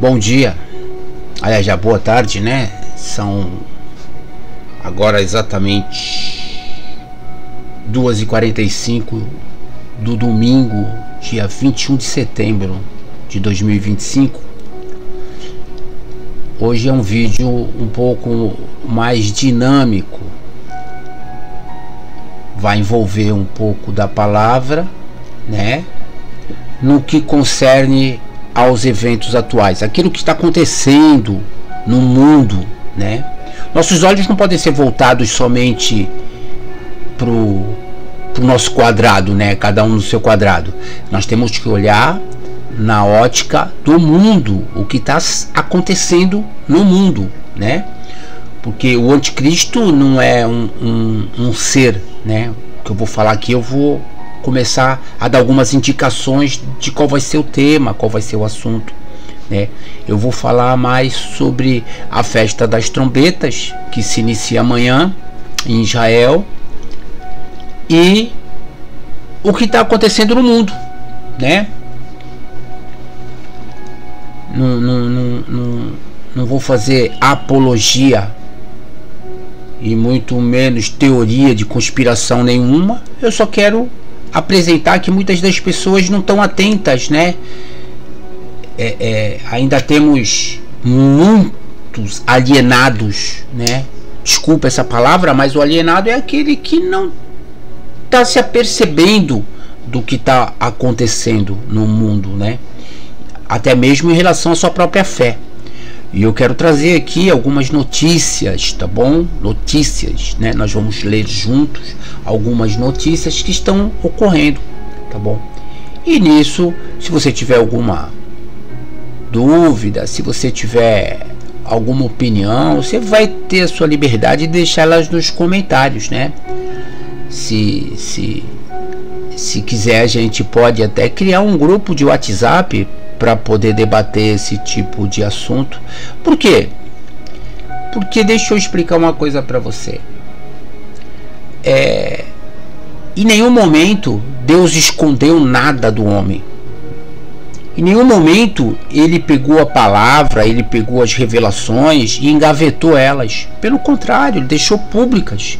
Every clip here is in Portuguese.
Bom dia, aliás, já boa tarde, né? São agora exatamente 2h45 do domingo, dia 21 de setembro de 2025. Hoje é um vídeo um pouco mais dinâmico, vai envolver um pouco da palavra, né? No que concerne aos eventos atuais, aquilo que está acontecendo no mundo, né? Nossos olhos não podem ser voltados somente pro nosso quadrado, né? Cada um no seu quadrado. Nós temos que olhar na ótica do mundo, o que está acontecendo no mundo, né? Porque o anticristo não é um ser, né? O que eu vou falar aqui, eu vou começar a dar algumas indicações de qual vai ser o tema, qual vai ser o assunto, né? Eu vou falar mais sobre a festa das trombetas, que se inicia amanhã em Israel, e o que está acontecendo no mundo, né? Não vou fazer apologia e muito menos teoria de conspiração nenhuma. Eu só quero apresentar que muitas das pessoas não estão atentas, né? Ainda temos muitos alienados, né? Desculpa essa palavra, mas o alienado é aquele que não está se apercebendo do que está acontecendo no mundo, né? Até mesmo em relação à sua própria fé. E eu quero trazer aqui algumas notícias, tá bom? Notícias, né? Nós vamos ler juntos algumas notícias que estão ocorrendo, tá bom? E nisso, se você tiver alguma dúvida, se você tiver alguma opinião, você vai ter a sua liberdade de deixar elas nos comentários, né? Se quiser, a gente pode até criar um grupo de WhatsApp para poder debater esse tipo de assunto. Por quê? Porque deixa eu explicar uma coisa para você. Em nenhum momento Deus escondeu nada do homem. Em nenhum momento ele pegou a palavra, ele pegou as revelações e engavetou elas. Pelo contrário, ele deixou públicas.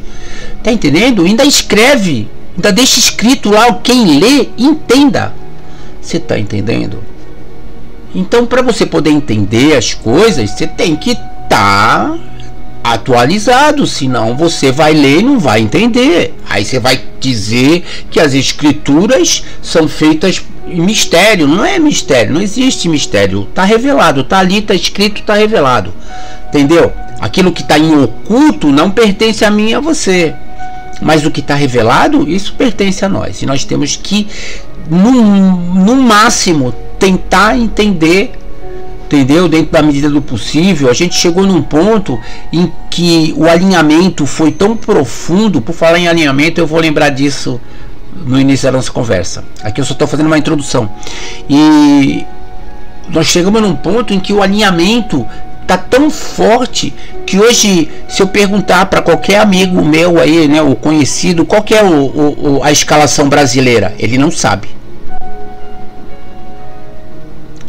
Tá entendendo? Ainda escreve, ainda deixa escrito lá, quem lê entenda. Você tá entendendo? Então, para você poder entender as coisas, você tem que estar atualizado, senão você vai ler e não vai entender. Aí você vai dizer que as escrituras são feitas em mistério. Não é mistério, não existe mistério. Está revelado, está ali, está escrito, está revelado. Entendeu? Aquilo que está em oculto não pertence a mim e a você. Mas o que está revelado, isso pertence a nós. E nós temos que, no máximo, tentar entender, entendeu? Dentro da medida do possível. A gente chegou num ponto em que o alinhamento foi tão profundo. Por falar em alinhamento, eu vou lembrar disso no início da nossa conversa. Aqui eu só estou fazendo uma introdução. E nós chegamos num ponto em que o alinhamento tá tão forte que hoje, se eu perguntar para qualquer amigo meu aí, né, o conhecido, qual que é a escalação brasileira, ele não sabe.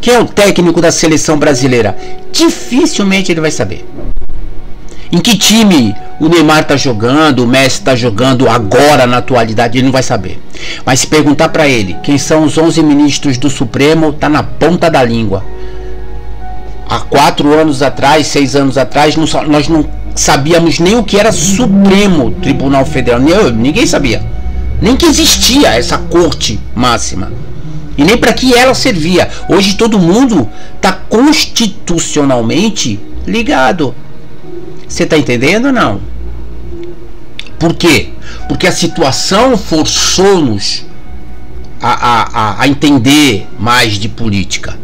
Quem é o técnico da seleção brasileira? Dificilmente ele vai saber. Em que time o Neymar tá jogando, o Messi tá jogando agora na atualidade, ele não vai saber. Mas se perguntar para ele quem são os 11 ministros do Supremo, tá na ponta da língua. Há 4 anos atrás, 6 anos atrás, nós não sabíamos nem o que era Supremo Tribunal Federal. Ninguém sabia. Nem que existia essa corte máxima. E nem para que ela servia. Hoje todo mundo está constitucionalmente ligado. Você está entendendo ou não? Por quê? Porque a situação forçou-nos a entender mais de política.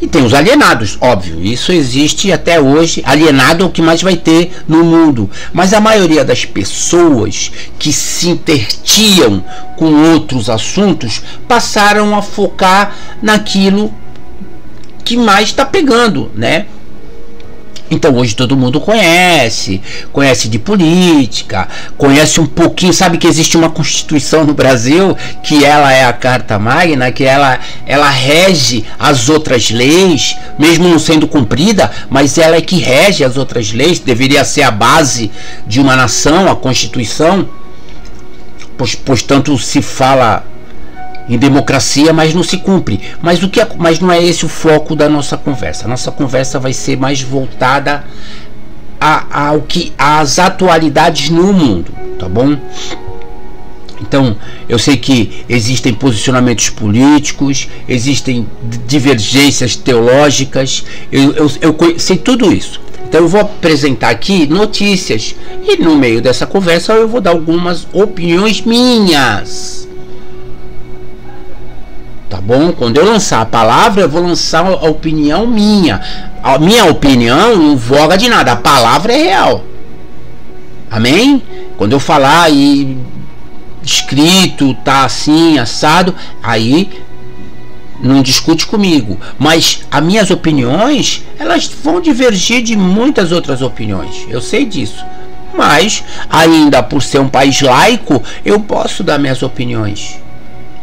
E tem os alienados, óbvio, isso existe até hoje. Alienado é o que mais vai ter no mundo. Mas a maioria das pessoas que se intertiam com outros assuntos passaram a focar naquilo que mais está pegando, né? Então hoje todo mundo conhece de política, conhece um pouquinho, sabe que existe uma Constituição no Brasil, que ela é a Carta Magna, que ela rege as outras leis, mesmo não sendo cumprida, mas ela é que rege as outras leis, deveria ser a base de uma nação, a Constituição, pois tanto se fala em democracia, mas não se cumpre. Mas não é esse o foco da nossa conversa. A nossa conversa vai ser mais voltada às atualidades no mundo, tá bom? Então, eu sei que existem posicionamentos políticos, existem divergências teológicas, eu sei tudo isso. Então eu vou apresentar aqui notícias e no meio dessa conversa eu vou dar algumas opiniões minhas. Tá bom? Quando eu lançar a palavra, eu vou lançar a opinião minha. A minha opinião não voga de nada. A palavra é real. Amém? Quando eu falar e escrito, tá assim, assado, aí não discute comigo. Mas as minhas opiniões, elas vão divergir de muitas outras opiniões. Eu sei disso. Mas, ainda por ser um país laico, eu posso dar minhas opiniões.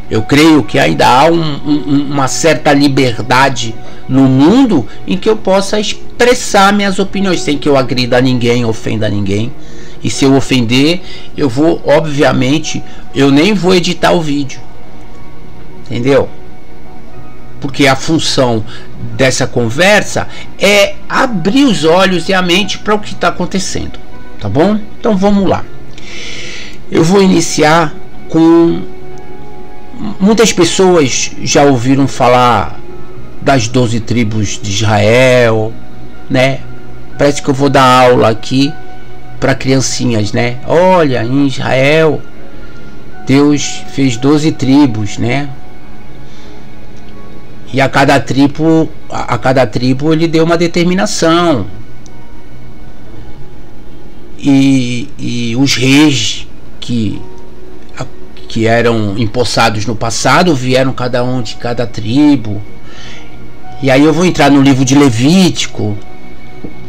Eu creio que ainda há uma certa liberdade no mundo em que eu possa expressar minhas opiniões sem que eu agrida ninguém, ofenda ninguém. E se eu ofender, eu vou, obviamente, eu nem vou editar o vídeo. Entendeu? Porque a função dessa conversa é abrir os olhos e a mente para o que está acontecendo. Tá bom? Então vamos lá. Eu vou iniciar com... Muitas pessoas já ouviram falar das 12 tribos de Israel, né? Parece que eu vou dar aula aqui para criancinhas, né? Olha, em Israel Deus fez 12 tribos, né? E a cada tribo ele deu uma determinação. E os reis que eram empossados no passado vieram cada um de cada tribo. E aí eu vou entrar no livro de Levítico,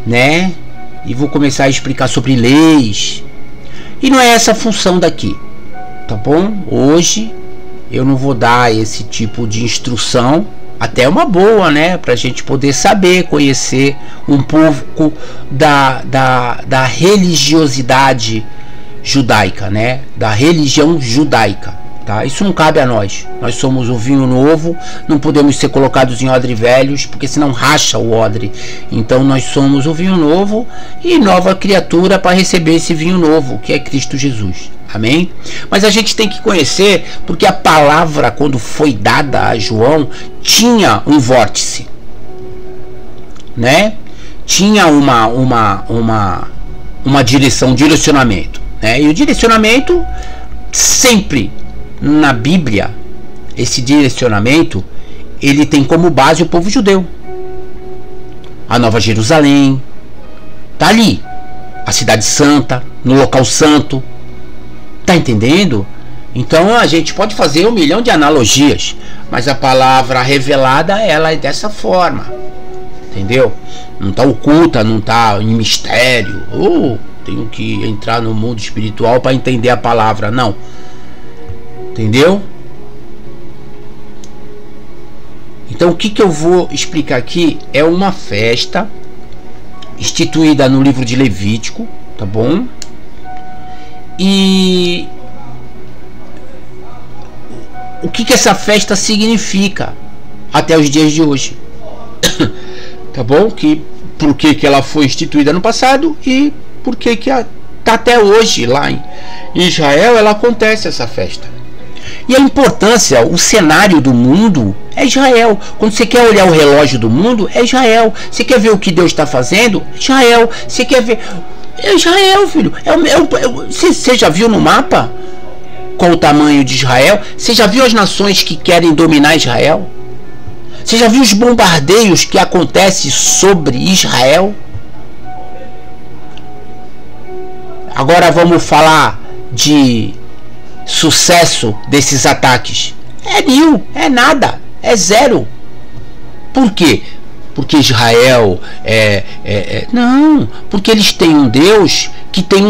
né? E vou começar a explicar sobre leis. E não é essa a função daqui, tá bom? Hoje eu não vou dar esse tipo de instrução. Até uma boa, né? Pra gente poder saber, conhecer um pouco da religiosidade judaica, né? Da religião judaica, tá? Isso não cabe a nós. Nós somos o vinho novo, não podemos ser colocados em odre velhos, porque senão racha o odre. Então nós somos o vinho novo e nova criatura para receber esse vinho novo, que é Cristo Jesus. Amém? Mas a gente tem que conhecer, porque a palavra, quando foi dada a João, tinha um vórtice, né? Tinha uma direção, um direcionamento, né? E o direcionamento, sempre na Bíblia, esse direcionamento, ele tem como base o povo judeu. A Nova Jerusalém, tá ali. A cidade santa, no local santo. Tá entendendo? Então a gente pode fazer 1 milhão de analogias, mas a palavra revelada, ela é dessa forma. Entendeu? Não tá oculta, não tá em mistério. Tenho que entrar no mundo espiritual para entender a palavra. Não. Entendeu? Então o que eu vou explicar aqui é uma festa instituída no livro de Levítico, tá bom? E o que essa festa significa até os dias de hoje, tá bom? Por que ela foi instituída no passado e por que tá até hoje lá em Israel ela acontece essa festa. E a importância, o cenário do mundo é Israel. Quando você quer olhar o relógio do mundo, é Israel. Você quer ver o que Deus está fazendo? Israel. Você quer ver... É Israel, filho. Você já viu no mapa qual o tamanho de Israel? Você já viu as nações que querem dominar Israel? Você já viu os bombardeios que acontecem sobre Israel? Agora vamos falar de sucesso desses ataques. É nil, é nada, é zero. Por quê? porque Israel não, porque eles têm um Deus que tem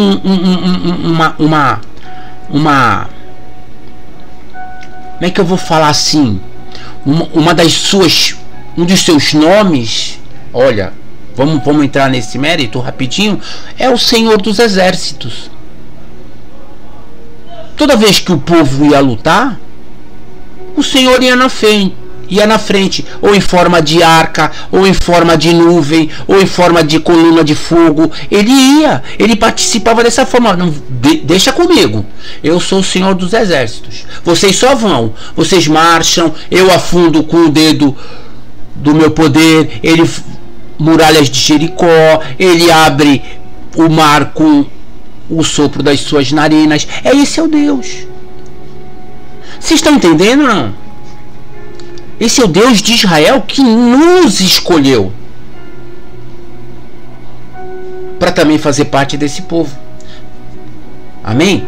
uma como é que eu vou falar assim, um dos seus nomes, olha, vamos entrar nesse mérito rapidinho, é o Senhor dos Exércitos. Toda vez que o povo ia lutar, o Senhor ia na frente, ou em forma de arca, ou em forma de nuvem, ou em forma de coluna de fogo. Ele participava dessa forma. Não, deixa comigo, eu sou o Senhor dos Exércitos, vocês só vão, vocês marcham, eu afundo com o dedo do meu poder, ele muralhas de Jericó, ele abre o mar com o sopro das suas narinas. Esse é o Deus. Vocês estão entendendo, não? Esse é o Deus de Israel que nos escolheu para também fazer parte desse povo. Amém?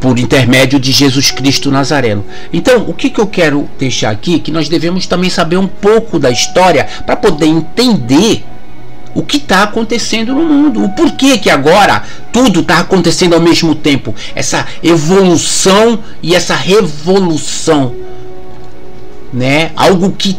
Por intermédio de Jesus Cristo Nazareno. Então, o que eu quero deixar aqui, que nós devemos também saber um pouco da história para poder entender o que está acontecendo no mundo, o porquê que agora tudo está acontecendo ao mesmo tempo, essa evolução e essa revolução, né? Algo que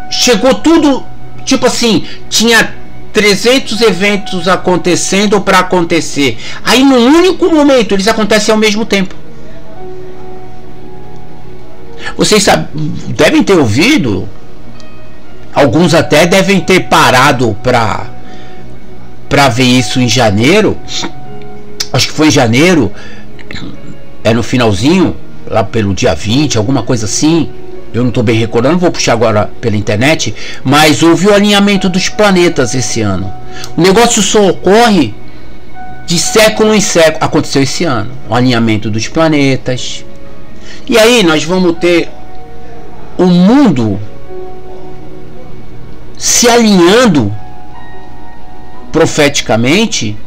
chegou tudo, tipo assim, tinha 300 eventos acontecendo para acontecer, aí num único momento eles acontecem ao mesmo tempo. Vocês devem ter ouvido, alguns até devem ter parado para ver isso em janeiro. Acho que foi em janeiro, no finalzinho, lá pelo dia 20, alguma coisa assim. Eu não estou bem recordando, vou puxar agora pela internet. Mas houve o alinhamento dos planetas esse ano. O negócio só ocorre de século em século. Aconteceu esse ano, o alinhamento dos planetas. E aí nós vamos ter o mundo se alinhando profeticamente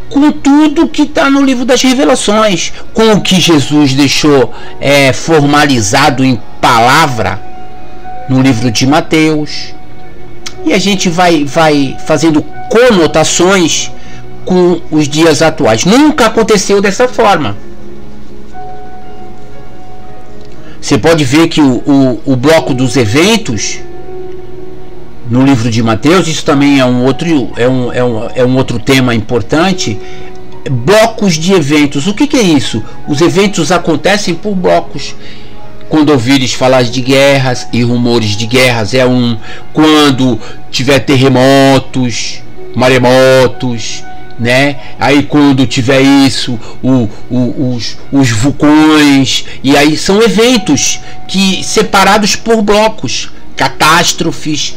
com tudo que está no livro das Revelações, com o que Jesus deixou formalizado em palavra no livro de Mateus. E a gente vai fazendo conotações com os dias atuais. Nunca aconteceu dessa forma. Você pode ver que o bloco dos eventos no livro de Mateus, isso também é um outro tema importante. Blocos de eventos. O que é isso? Os eventos acontecem por blocos. Quando ouvires falar de guerras e rumores de guerras é um. Quando tiver terremotos, maremotos, né? Aí quando tiver isso, os vulcões, e aí são eventos que separados por blocos, catástrofes,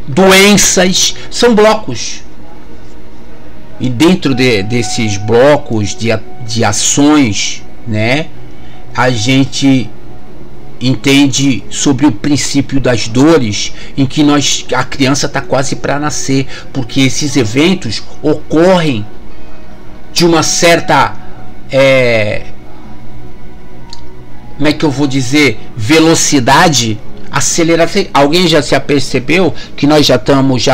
doenças, são blocos. E dentro desses blocos de ações, né, a gente entende sobre o princípio das dores, em que a criança está quase para nascer, porque esses eventos ocorrem de uma certa como é que eu vou dizer, velocidade acelerada. Alguém já se apercebeu que nós já estamos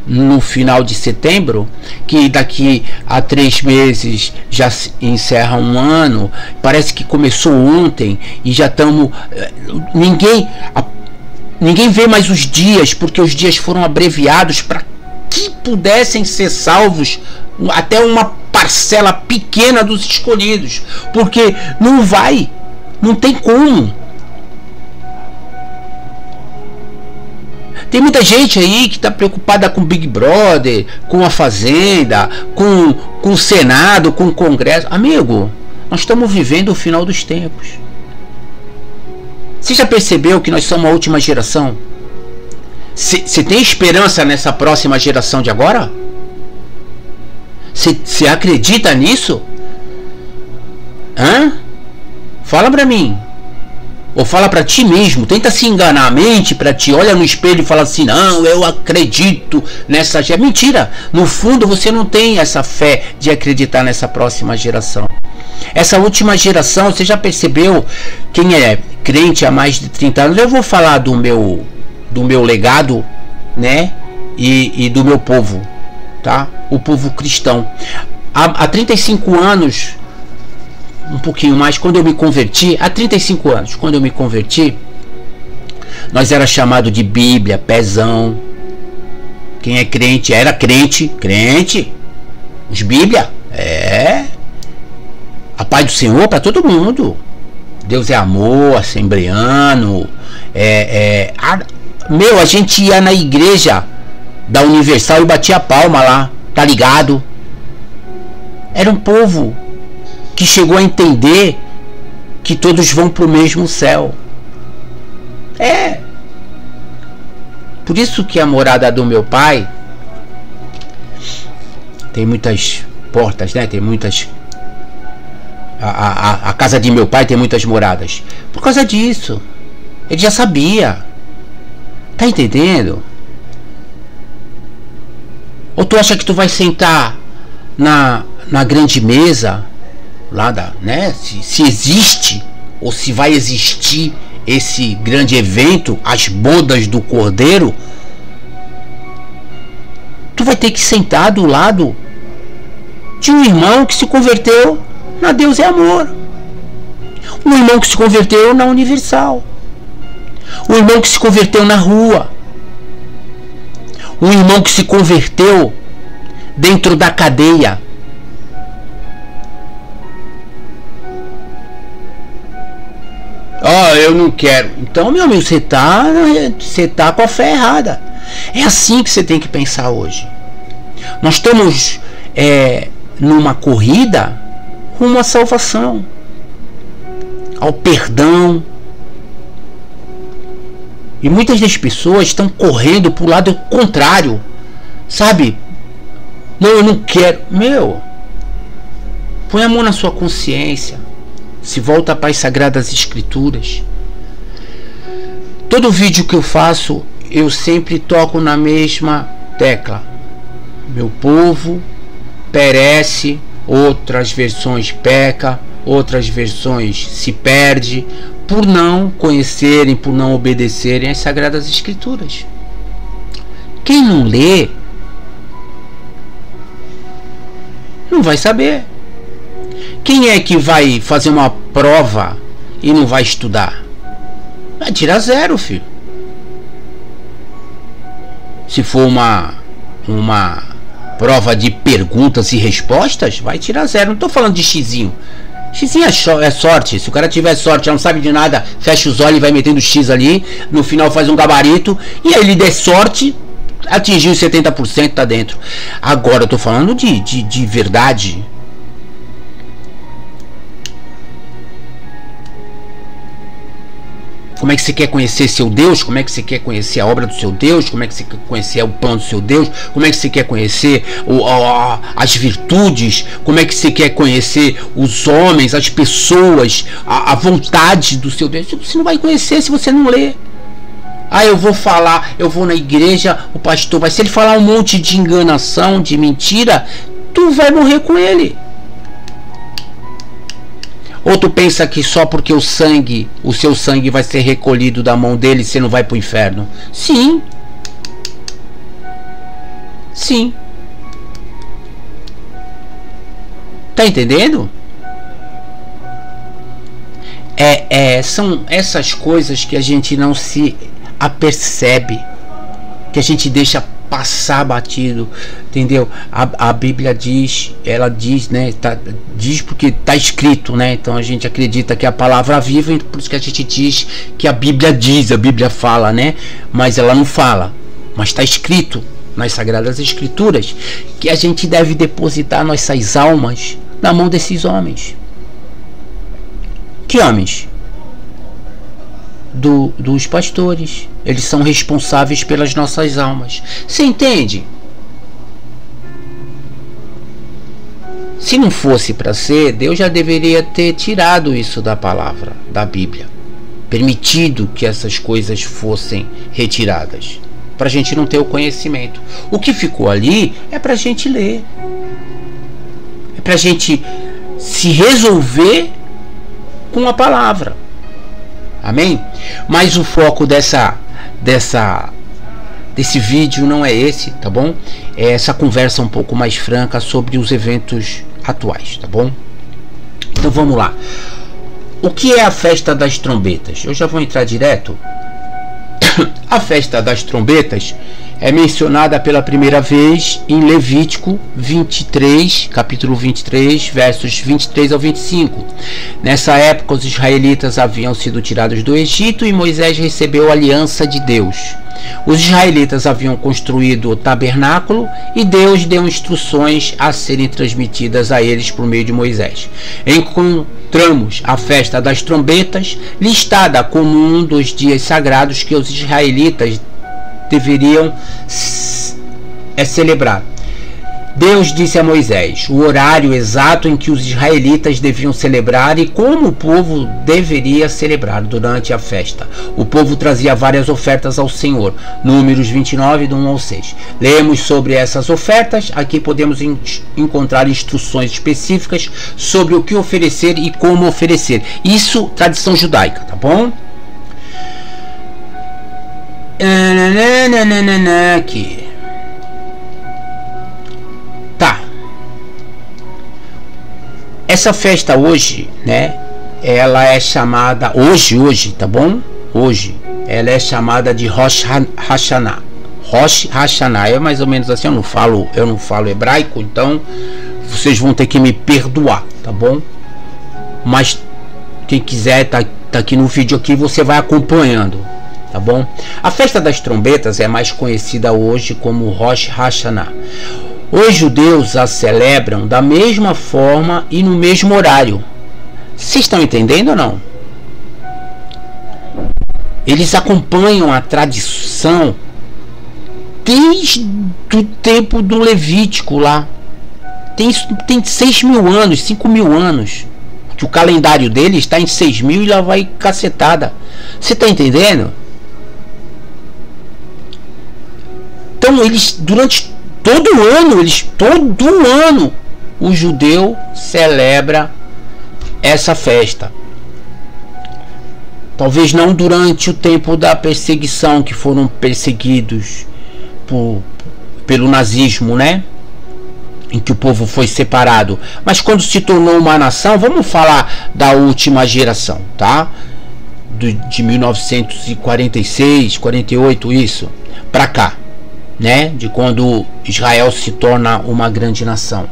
no final de setembro, que daqui a 3 meses já se encerra um ano? Parece que começou ontem e já estamos. Ninguém vê mais os dias, porque os dias foram abreviados para que pudessem ser salvos até uma parcela pequena dos escolhidos, porque não tem como. Tem muita gente aí que está preocupada com o Big Brother, com a Fazenda, com o Senado, com o Congresso. Amigo, nós estamos vivendo o final dos tempos. Você já percebeu que nós somos a última geração? Você tem esperança nessa próxima geração de agora? Você acredita nisso? Fala pra mim. Ou fala para ti mesmo, tenta se enganar a mente para ti, olha no espelho e fala assim: não, eu acredito nessa. É mentira. No fundo você não tem essa fé de acreditar nessa próxima geração. Essa última geração, você já percebeu quem é crente há mais de 30 anos, eu vou falar do meu legado, né? E do meu povo, tá? O povo cristão. Há 35 anos, um pouquinho mais, quando eu me converti, há 35 anos, quando eu me converti, nós era chamado de Bíblia, pezão. Quem é crente, era crente. Os Bíblia, a paz do Senhor para todo mundo. Deus é amor, assembleano. A gente ia na igreja da Universal e batia a palma lá, tá ligado? Era um povo que chegou a entender que todos vão pro mesmo céu. Por isso que a morada do meu pai tem muitas portas, né? Tem muitas... A casa de meu pai tem muitas moradas. Por causa disso. Ele já sabia. Tá entendendo? Ou tu acha que tu vai sentar na grande mesa lá né? Se existe ou se vai existir esse grande evento, as bodas do Cordeiro, tu vai ter que sentar do lado de um irmão que se converteu na Deus é Amor, um irmão que se converteu na Universal, um irmão que se converteu na rua, um irmão que se converteu dentro da cadeia. Eu não quero. Então, meu amigo, você tá com a fé errada. É assim que você tem que pensar hoje. Nós estamos numa corrida rumo à salvação, ao perdão. E muitas das pessoas estão correndo para o lado contrário, sabe? Não, eu não quero. Põe a mão na sua consciência. Se volta para as Sagradas Escrituras. Todo vídeo que eu faço, eu sempre toco na mesma tecla. Meu povo perece, outras versões peca, outras versões se perde, por não conhecerem, por não obedecerem às Sagradas Escrituras. Quem não lê, não vai saber. Quem é que vai fazer uma prova e não vai estudar? Vai tirar 0, filho. Se for uma prova de perguntas e respostas, vai tirar 0. Não estou falando de xizinho. Xizinho é sorte. Se o cara tiver sorte, já não sabe de nada, fecha os olhos e vai metendo X ali. No final faz um gabarito. E aí ele der sorte, atingiu os 70%, tá dentro. Agora eu estou falando de verdade. Como é que você quer conhecer seu Deus? Como é que você quer conhecer a obra do seu Deus? Como é que você quer conhecer o plano do seu Deus? Como é que você quer conhecer as virtudes? Como é que você quer conhecer os homens, as pessoas, a vontade do seu Deus? Você não vai conhecer se você não ler. Eu vou falar, eu vou na igreja, o pastor vai... Se ele falar um monte de enganação, de mentira, tu vai morrer com ele. Ou tu pensa que só porque o seu sangue vai ser recolhido da mão dele, você não vai pro inferno? Sim. Sim. Tá entendendo? São essas coisas que a gente não se apercebe, que a gente deixa passar batido, entendeu? A Bíblia diz, ela diz, né? Diz porque tá escrito, né? Então a gente acredita que é a palavra viva, e por isso que a gente diz que a Bíblia diz, a Bíblia fala, né? Mas ela não fala, mas está escrito nas Sagradas Escrituras que a gente deve depositar nossas almas na mão desses homens. Que homens? Dos pastores. Eles são responsáveis pelas nossas almas. Você entende? Se não fosse para ser, Deus já deveria ter tirado isso da palavra, da Bíblia, permitido que essas coisas fossem retiradas, para a gente não ter o conhecimento. O que ficou ali é para a gente ler, é para a gente se resolver com a palavra. Amém? Mas o foco desse vídeo não é esse, tá bom? É essa conversa um pouco mais franca sobre os eventos atuais, tá bom? Então vamos lá. O que é a festa das trombetas? Eu já vou entrar direto. A festa das trombetas é mencionada pela primeira vez em Levítico 23, capítulo 23, versos 23 ao 25. Nessa época, os israelitas haviam sido tirados do Egito e Moisés recebeu a aliança de Deus. Os israelitas haviam construído o tabernáculo e Deus deu instruções a serem transmitidas a eles por meio de Moisés. Encontramos a festa das trombetas listada como um dos dias sagrados que os israelitas deveriam celebrar. Deus disse a Moisés o horário exato em que os israelitas deviam celebrar e como o povo deveria celebrar durante a festa. O povo trazia várias ofertas ao Senhor. Números 29, do 1 ao 6. Lemos sobre essas ofertas. Aqui podemos encontrar instruções específicas sobre o que oferecer e como oferecer. Isso, tradição judaica, tá bom? Aqui. Tá. Essa festa hoje, né? Ela é chamada hoje, tá bom? Hoje, ela é chamada de Rosh Hashanah. Rosh Hashanah é mais ou menos assim. Eu não falo hebraico, então vocês vão ter que me perdoar, tá bom? Mas quem quiser tá aqui no vídeo aqui, você vai acompanhando. Tá bom? A festa das trombetas é mais conhecida hoje como Rosh Hashanah. Os judeus a celebram da mesma forma e no mesmo horário. Vocês estão entendendo ou não? Eles acompanham a tradição desde o tempo do Levítico lá. Tem 6.000 anos, 5.000 anos. Que o calendário deles está em 6.000 e lá vai cacetada. Você está entendendo? Então eles, durante todo ano, o judeu celebra essa festa. Talvez não durante o tempo da perseguição, que foram perseguidos pelo nazismo, né? Em que o povo foi separado. Mas quando se tornou uma nação, vamos falar da última geração, tá? De 1946, 48, isso, pra cá. Né, de quando Israel se torna uma grande nação,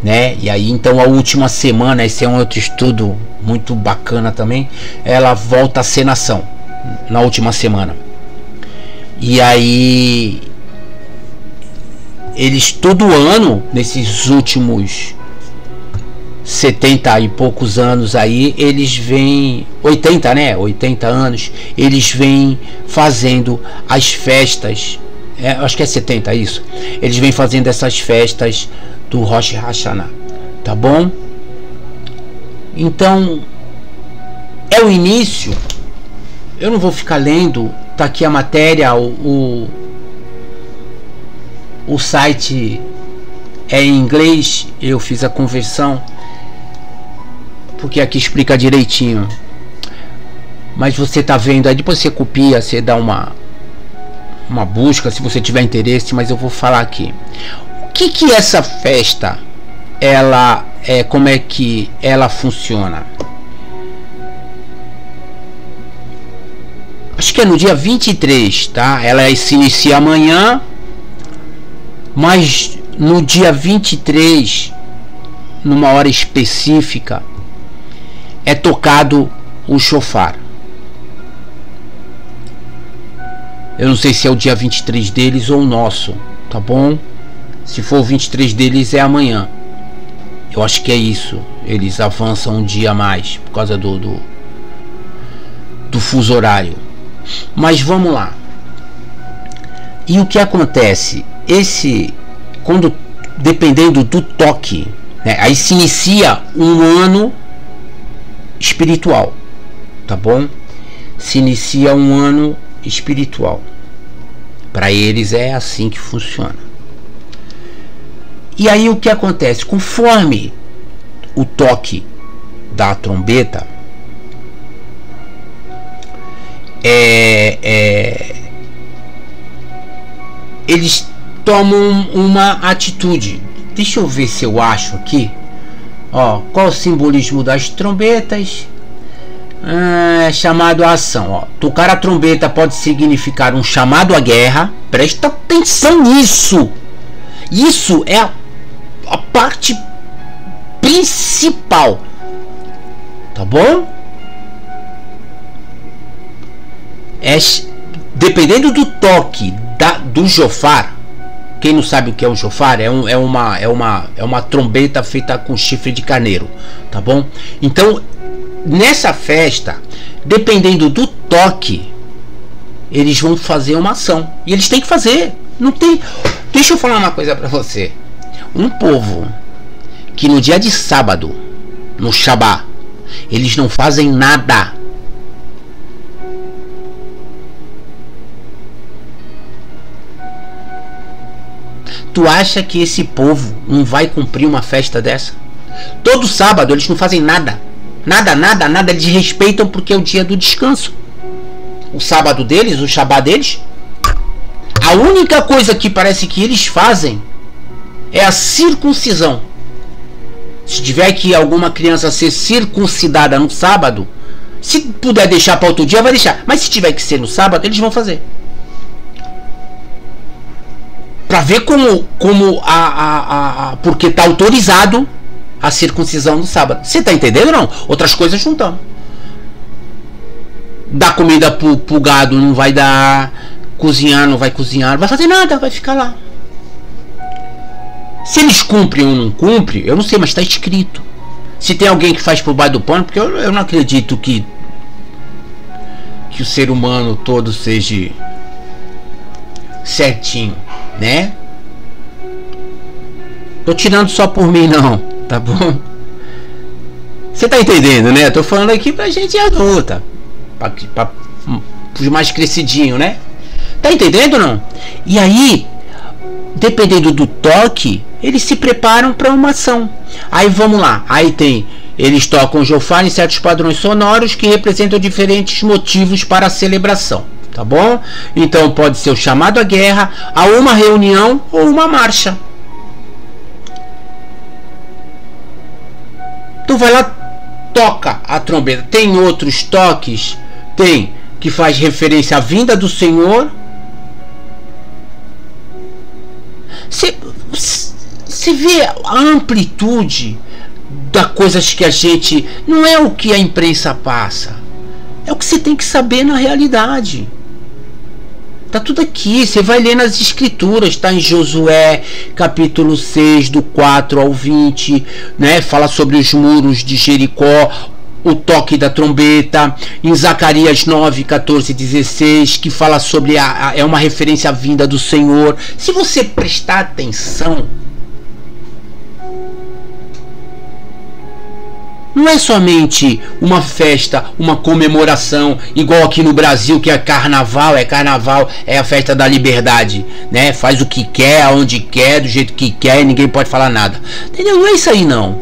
né? E aí então a última semana, esse é um outro estudo muito bacana também, ela volta a ser nação na última semana. E aí eles todo ano, nesses últimos 70 e poucos anos aí, eles vêm 80, né? 80 anos, eles vêm fazendo as festas. Acho que é 70 isso. Eles vêm fazendo essas festas do Rosh Hashanah, tá bom? Então é o início. Eu não vou ficar lendo. Tá aqui a matéria. O site é em inglês. Eu fiz a conversão porque aqui explica direitinho. Mas você tá vendo aí, depois você copia, você dá uma busca se você tiver interesse, mas eu vou falar aqui. O que essa festa, ela é, como é que ela funciona? Acho que é no dia 23, tá? Ela se inicia amanhã, mas no dia 23, numa hora específica, é tocado o shofar. Eu não sei se é o dia 23 deles ou o nosso, tá bom? Se for o 23 deles é amanhã. Eu acho que é isso. Eles avançam um dia a mais por causa do fuso horário. Mas vamos lá. E o que acontece? Dependendo do toque, né, aí se inicia um ano espiritual, tá bom? Se inicia um ano espiritual. Para eles é assim que funciona. E aí o que acontece? Conforme o toque da trombeta, eles tomam uma atitude. Deixa eu ver se eu acho aqui. Ó, qual o simbolismo das trombetas? Chamado à ação. Ó, tocar a trombeta pode significar um chamado à guerra. Presta atenção nisso. Isso é a parte principal. Tá bom? Dependendo do toque do chofar. Quem não sabe o que é um chofar, é uma trombeta feita com chifre de carneiro, tá bom? Então, nessa festa, dependendo do toque, eles vão fazer uma ação. E eles têm que fazer. Não tem. Deixa eu falar uma coisa pra você. Um povo que no dia de sábado, no Shabá, eles não fazem nada. Tu acha que esse povo não vai cumprir uma festa dessa? Todo sábado eles não fazem nada. Nada, eles respeitam porque é o dia do descanso. O sábado deles, o Shabá deles. A única coisa que parece que eles fazem é a circuncisão. Se tiver que alguma criança ser circuncidada no sábado, se puder deixar para outro dia, vai deixar. Mas se tiver que ser no sábado, eles vão fazer. Para ver como porque tá autorizado a circuncisão no sábado. Você tá entendendo ou não? Outras coisas não estão. Dar comida pro gado não vai dar. Cozinhar não vai cozinhar. Não vai fazer nada, vai ficar lá. Se eles cumprem ou não cumprem, eu não sei, mas está escrito. Se tem alguém que faz por baixo do pano, porque eu não acredito que o ser humano todo seja certinho, né? Tô tirando só por mim não, tá bom? Você tá entendendo, né? Tô falando aqui pra gente adulta, pra os mais crescidinhos, né? Tá entendendo ou não? E aí, dependendo do toque, eles se preparam para uma ação. Aí vamos lá, aí tem, eles tocam o shofar em certos padrões sonoros que representam diferentes motivos para a celebração, tá bom? Então pode ser o chamado à guerra, a uma reunião ou uma marcha. Tu vai lá, toca a trombeta. Tem outros toques, tem que faz referência à vinda do Senhor. Você vê a amplitude das coisas que a gente... Não é o que a imprensa passa, é o que você tem que saber na realidade. Tá tudo aqui, você vai ler nas escrituras, tá em Josué capítulo 6 do 4 ao 20, né? Fala sobre os muros de Jericó, o toque da trombeta. Em Zacarias 9, 14 e 16, que fala sobre é uma referência à vinda do Senhor. Se você prestar atenção, não é somente uma festa, uma comemoração, igual aqui no Brasil, que é carnaval, é a festa da liberdade, né? Faz o que quer, aonde quer, do jeito que quer, e ninguém pode falar nada. Entendeu? Não é isso aí não.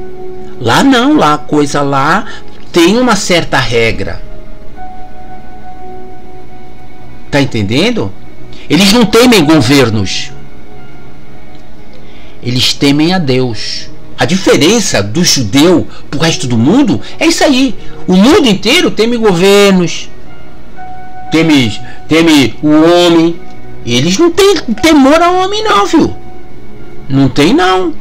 Lá não, lá a coisa lá tem uma certa regra. Tá entendendo? Eles não temem governos. Eles temem a Deus. A diferença do judeu pro resto do mundo é isso aí. O mundo inteiro teme governos, teme o homem. Eles não têm temor ao homem não, viu? Não tem não.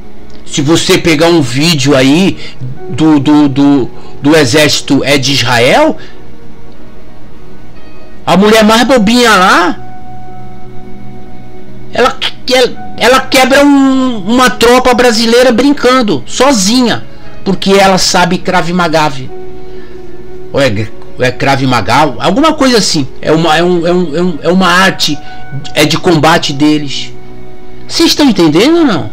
Se você pegar um vídeo aí do exército de Israel, a mulher mais bobinha lá, ela quebra uma tropa brasileira brincando, sozinha, porque ela sabe Krav Maga. Ou é Krav Maga, alguma coisa assim. É uma arte de combate deles. Vocês estão entendendo ou não?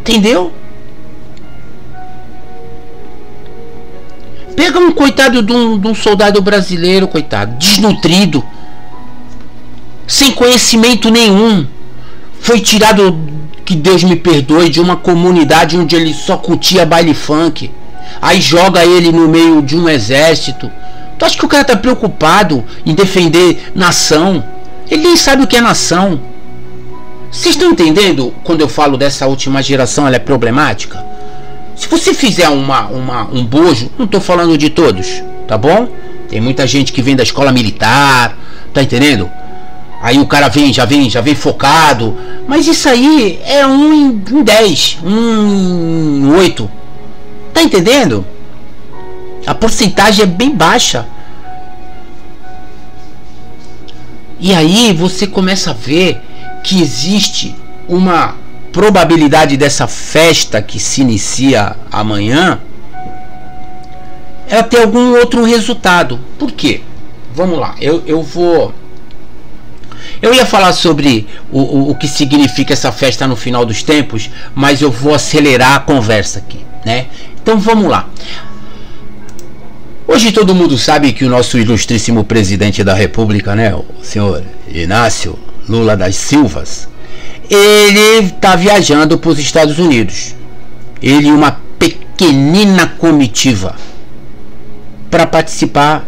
Entendeu? Pega um coitado de um soldado brasileiro, coitado, desnutrido, sem conhecimento nenhum, foi tirado, que Deus me perdoe, de uma comunidade onde ele só curtia baile funk. aí joga ele no meio de um exército. Tu acha que o cara tá preocupado em defender nação? Ele nem sabe o que é nação. Vocês estão entendendo quando eu falo dessa última geração, ela é problemática? Se você fizer um bojo, não tô falando de todos, tá bom? Tem muita gente que vem da escola militar, tá entendendo? Aí o cara já vem focado. Mas isso aí é 1 em 10, 1 em 8. Tá entendendo? A porcentagem é bem baixa. E aí você começa a ver que existe uma probabilidade dessa festa que se inicia amanhã ela ter algum outro resultado. Por quê? Vamos lá, eu ia falar sobre o que significa essa festa no final dos tempos, mas eu vou acelerar a conversa aqui, né? Então vamos lá. Hoje todo mundo sabe que o nosso ilustríssimo presidente da República, né, o senhor Inácio Lula das Silvas, ele está viajando para os Estados Unidos. Ele e uma pequenina comitiva para participar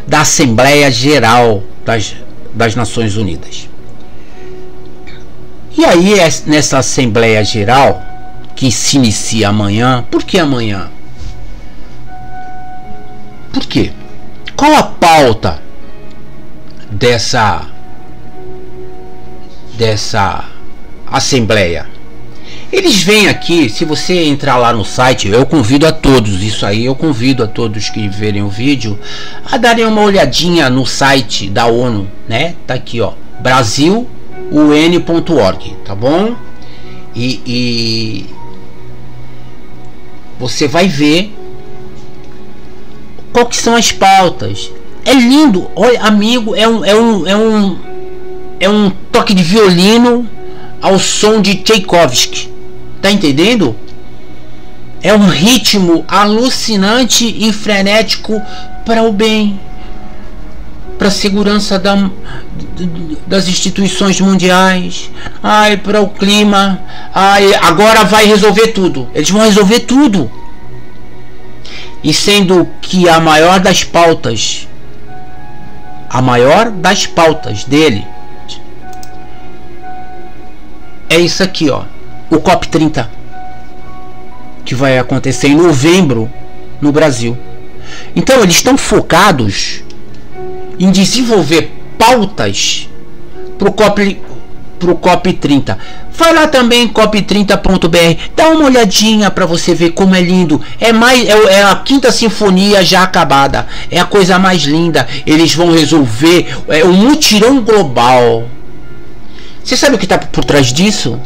da Assembleia Geral das Nações Unidas. E aí, nessa Assembleia Geral, que se inicia amanhã, por que amanhã? Por quê? Qual a pauta dessa Assembleia? Eles vêm aqui, se você entrar lá no site, eu convido a todos, isso aí eu convido a todos que verem o vídeo a darem uma olhadinha no site da ONU, né? Tá aqui, ó, brasilun.org, tá bom? E você vai ver qual que são as pautas. É lindo, olha, amigo, é um toque de violino ao som de Tchaikovsky. Tá entendendo? É um ritmo alucinante e frenético para o bem, para a segurança das instituições mundiais, para o clima, agora vai resolver tudo. Eles vão resolver tudo. E sendo que a maior das pautas dele é isso aqui, ó, o COP30, que vai acontecer em novembro no Brasil. Então eles estão focados em desenvolver pautas pro COP30. Vai lá também, cop30.br, dá uma olhadinha para você ver como é lindo. É a quinta sinfonia já acabada, é a coisa mais linda. Eles vão resolver um mutirão global. Você sabe o que está por trás disso?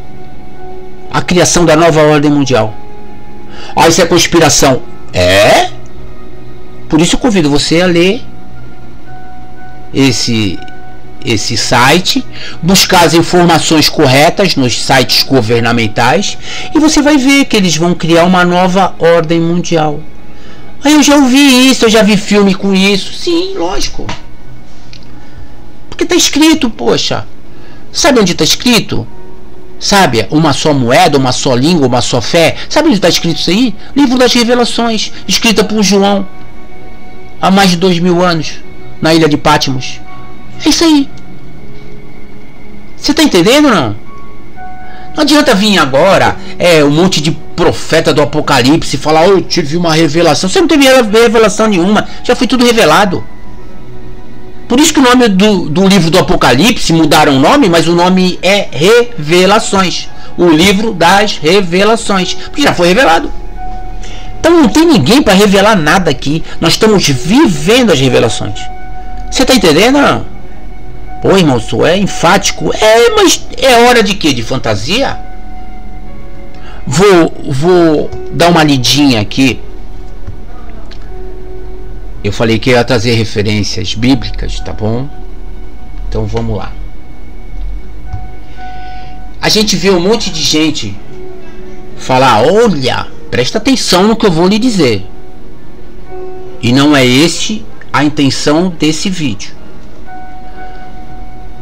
A criação da nova ordem mundial. Isso é conspiração. É? Por isso eu convido você a ler esse site, buscar as informações corretas nos sites governamentais, e você vai ver que eles vão criar uma nova ordem mundial. Eu já ouvi isso, eu já vi filme com isso. Sim, lógico. Porque está escrito, poxa. Sabe onde está escrito? Sabe, uma só moeda, uma só língua, uma só fé. Sabe onde está escrito isso aí? Livro das Revelações, escrita por João há mais de 2000 anos, na ilha de Patmos. É isso aí. Você tá entendendo, não? Não adianta vir agora um monte de profeta do Apocalipse falar: eu tive uma revelação. Você não teve revelação nenhuma, já foi tudo revelado. Por isso que o nome do livro do Apocalipse, mudaram o nome, mas o nome é Revelações. O livro das Revelações, porque já foi revelado. Então não tem ninguém para revelar nada aqui. Nós estamos vivendo as revelações. Você tá entendendo, não? Pô, irmão, isso é enfático. Mas é hora de quê? De fantasia? Vou dar uma lidinha aqui. Eu falei que ia trazer referências bíblicas, tá bom? Então vamos lá. A gente vê um monte de gente falar: olha, presta atenção no que eu vou lhe dizer. E não é esse a intenção desse vídeo.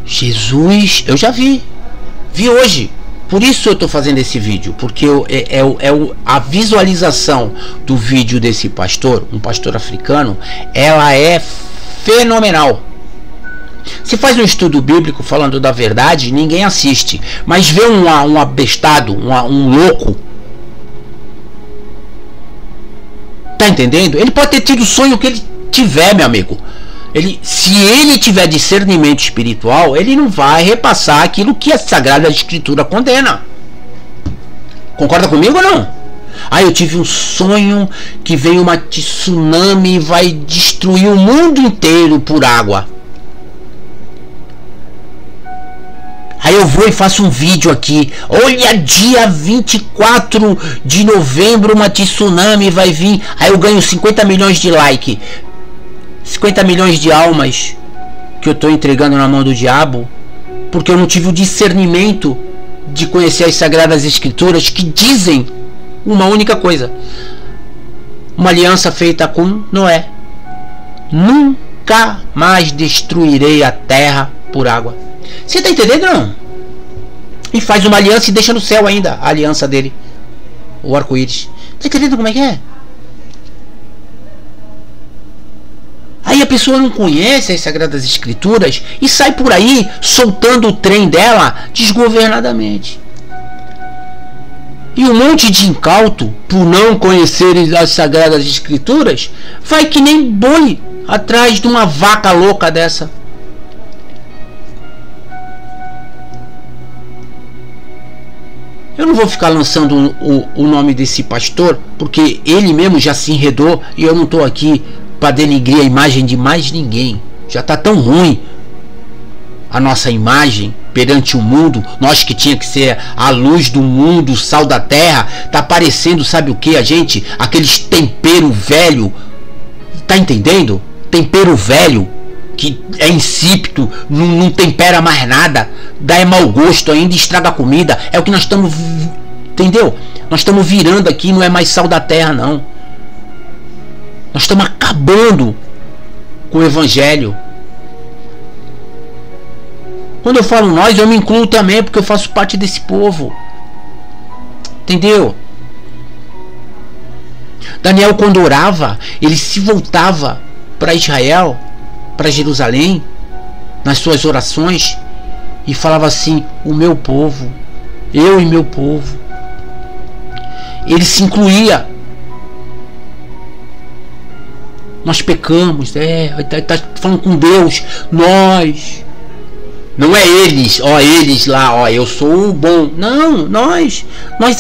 Jesus, eu já vi hoje Por isso eu estou fazendo esse vídeo, porque a visualização do vídeo desse pastor, um pastor africano, ela é fenomenal. Se faz um estudo bíblico falando da verdade, ninguém assiste, mas vê um abestado, um louco, tá entendendo? Ele pode ter tido o sonho que ele tiver, meu amigo. Se ele tiver discernimento espiritual, ele não vai repassar aquilo que a Sagrada Escritura condena. Concorda comigo ou não? Eu tive um sonho que veio uma tsunami e vai destruir o mundo inteiro por água. Aí eu vou e faço um vídeo aqui. Olha, dia 24 de novembro uma tsunami vai vir. Aí eu ganho 50 milhões de like. 50 milhões de almas que eu estou entregando na mão do diabo, porque eu não tive o discernimento de conhecer as Sagradas Escrituras, que dizem uma única coisa: uma aliança feita com Noé. Nunca mais destruirei a terra por água. Você está entendendo, não? E faz uma aliança e deixa no céu ainda a aliança dele, o arco-íris. Está entendendo como é que é? Aí a pessoa não conhece as Sagradas Escrituras e sai por aí soltando o trem dela desgovernadamente. E um monte de incauto, por não conhecerem as Sagradas Escrituras, vai que nem boi atrás de uma vaca louca dessa. Eu não vou ficar lançando o nome desse pastor, porque ele mesmo já se enredou e eu não estou aqui para denigrir a imagem de mais ninguém. Já está tão ruim a nossa imagem perante o mundo. Nós que tinha que ser a luz do mundo, o sal da terra, tá parecendo, sabe o que, a gente? Aqueles tempero velho. Tá entendendo? Tempero velho que é insípido, não tempera mais nada, dá mau gosto ainda, estraga a comida. É o que nós estamos, entendeu? Nós estamos virando aqui, não é mais sal da terra, não. Nós estamos acabando com o evangelho. Quando eu falo nós, eu me incluo também, porque eu faço parte desse povo. Entendeu? Daniel, quando orava, ele se voltava para Israel, para Jerusalém, nas suas orações, e falava assim: o meu povo, eu e meu povo. Ele se incluía. Nós pecamos, tá falando com Deus, nós. Não é eles, eles lá, eu sou o bom. Não, nós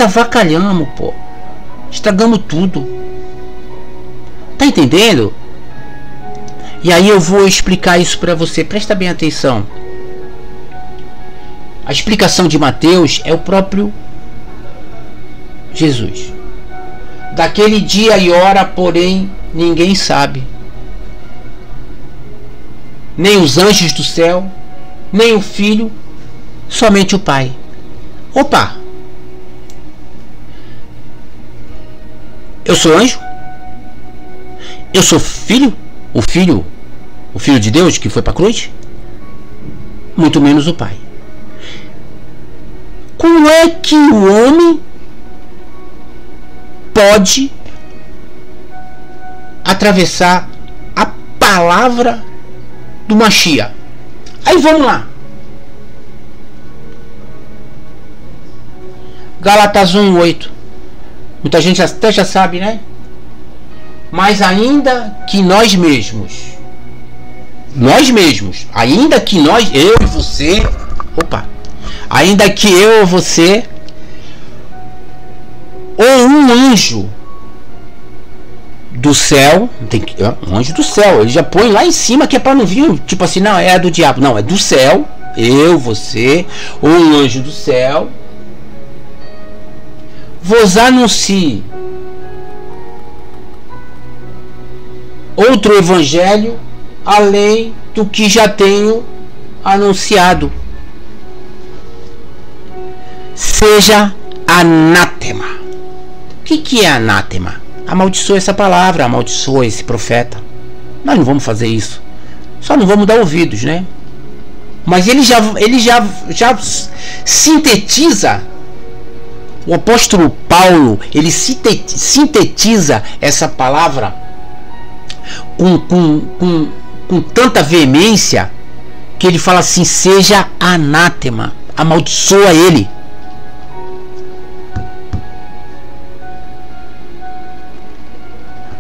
avacalhamos, pô. Estragamos tudo. Tá entendendo? E aí eu vou explicar isso para você. Presta bem atenção. A explicação de Mateus é o próprio Jesus. Daquele dia e hora, porém, ninguém sabe. Nem os anjos do céu, nem o Filho, somente o Pai. Opa! Eu sou anjo? Eu sou filho? O filho de Deus que foi para a cruz? Muito menos o Pai. Como é que o homem pode atravessar a palavra do Mashiach? Aí vamos lá. Gálatas 1:8. Muita gente até já sabe, né? Mas ainda que nós mesmos, ainda que nós, eu e você, ainda que eu ou você, ou um anjo do céu, um anjo do céu, ele já põe lá em cima, que é para não vir, tipo assim, não, é do diabo, não, é do céu, eu, você, ou um anjo do céu, vos anuncie outro evangelho além do que já tenho anunciado, seja anátema. O que é anátema? Amaldiçoa essa palavra, amaldiçoa esse profeta. Nós não vamos fazer isso, só não vamos dar ouvidos, né? Mas ele já sintetiza O apóstolo Paulo, ele sintetiza essa palavra com tanta veemência, que ele fala assim: seja anátema, amaldiçoa ele.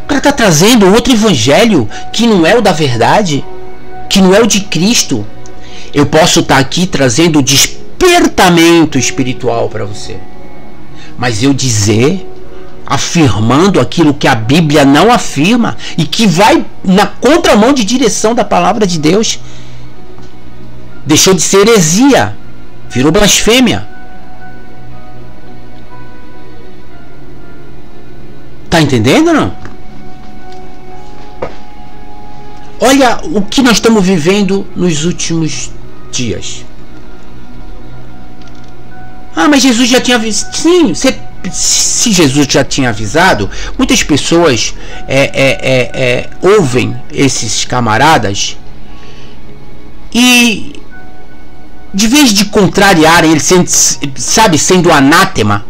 O cara está trazendo outro evangelho que não é o da verdade, que não é o de Cristo. Eu posso estar aqui trazendo despertamento espiritual para você, mas eu dizer, afirmando aquilo que a Bíblia não afirma e que vai na contramão de direção da palavra de Deus, deixou de ser heresia, virou blasfêmia. Tá entendendo ou não? Olha o que nós estamos vivendo nos últimos dias. Ah, mas Jesus já tinha avisado. Sim, se Jesus já tinha avisado, muitas pessoas ouvem esses camaradas e, de vez de contrariarem ele, sendo anátema,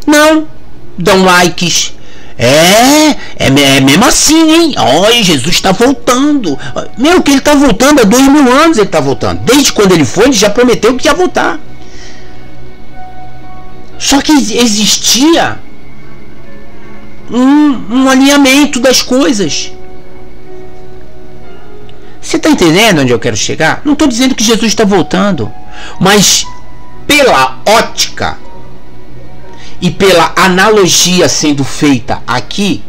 não, dão likes. É mesmo assim, hein? Olha, Jesus está voltando. Meu, que ele está voltando há 2000 anos, ele está voltando. Desde quando ele foi, ele já prometeu que ia voltar. Só que existia um alinhamento das coisas. Você está entendendo onde eu quero chegar? Não estou dizendo que Jesus está voltando, mas pela ótica e pela analogia sendo feita aqui,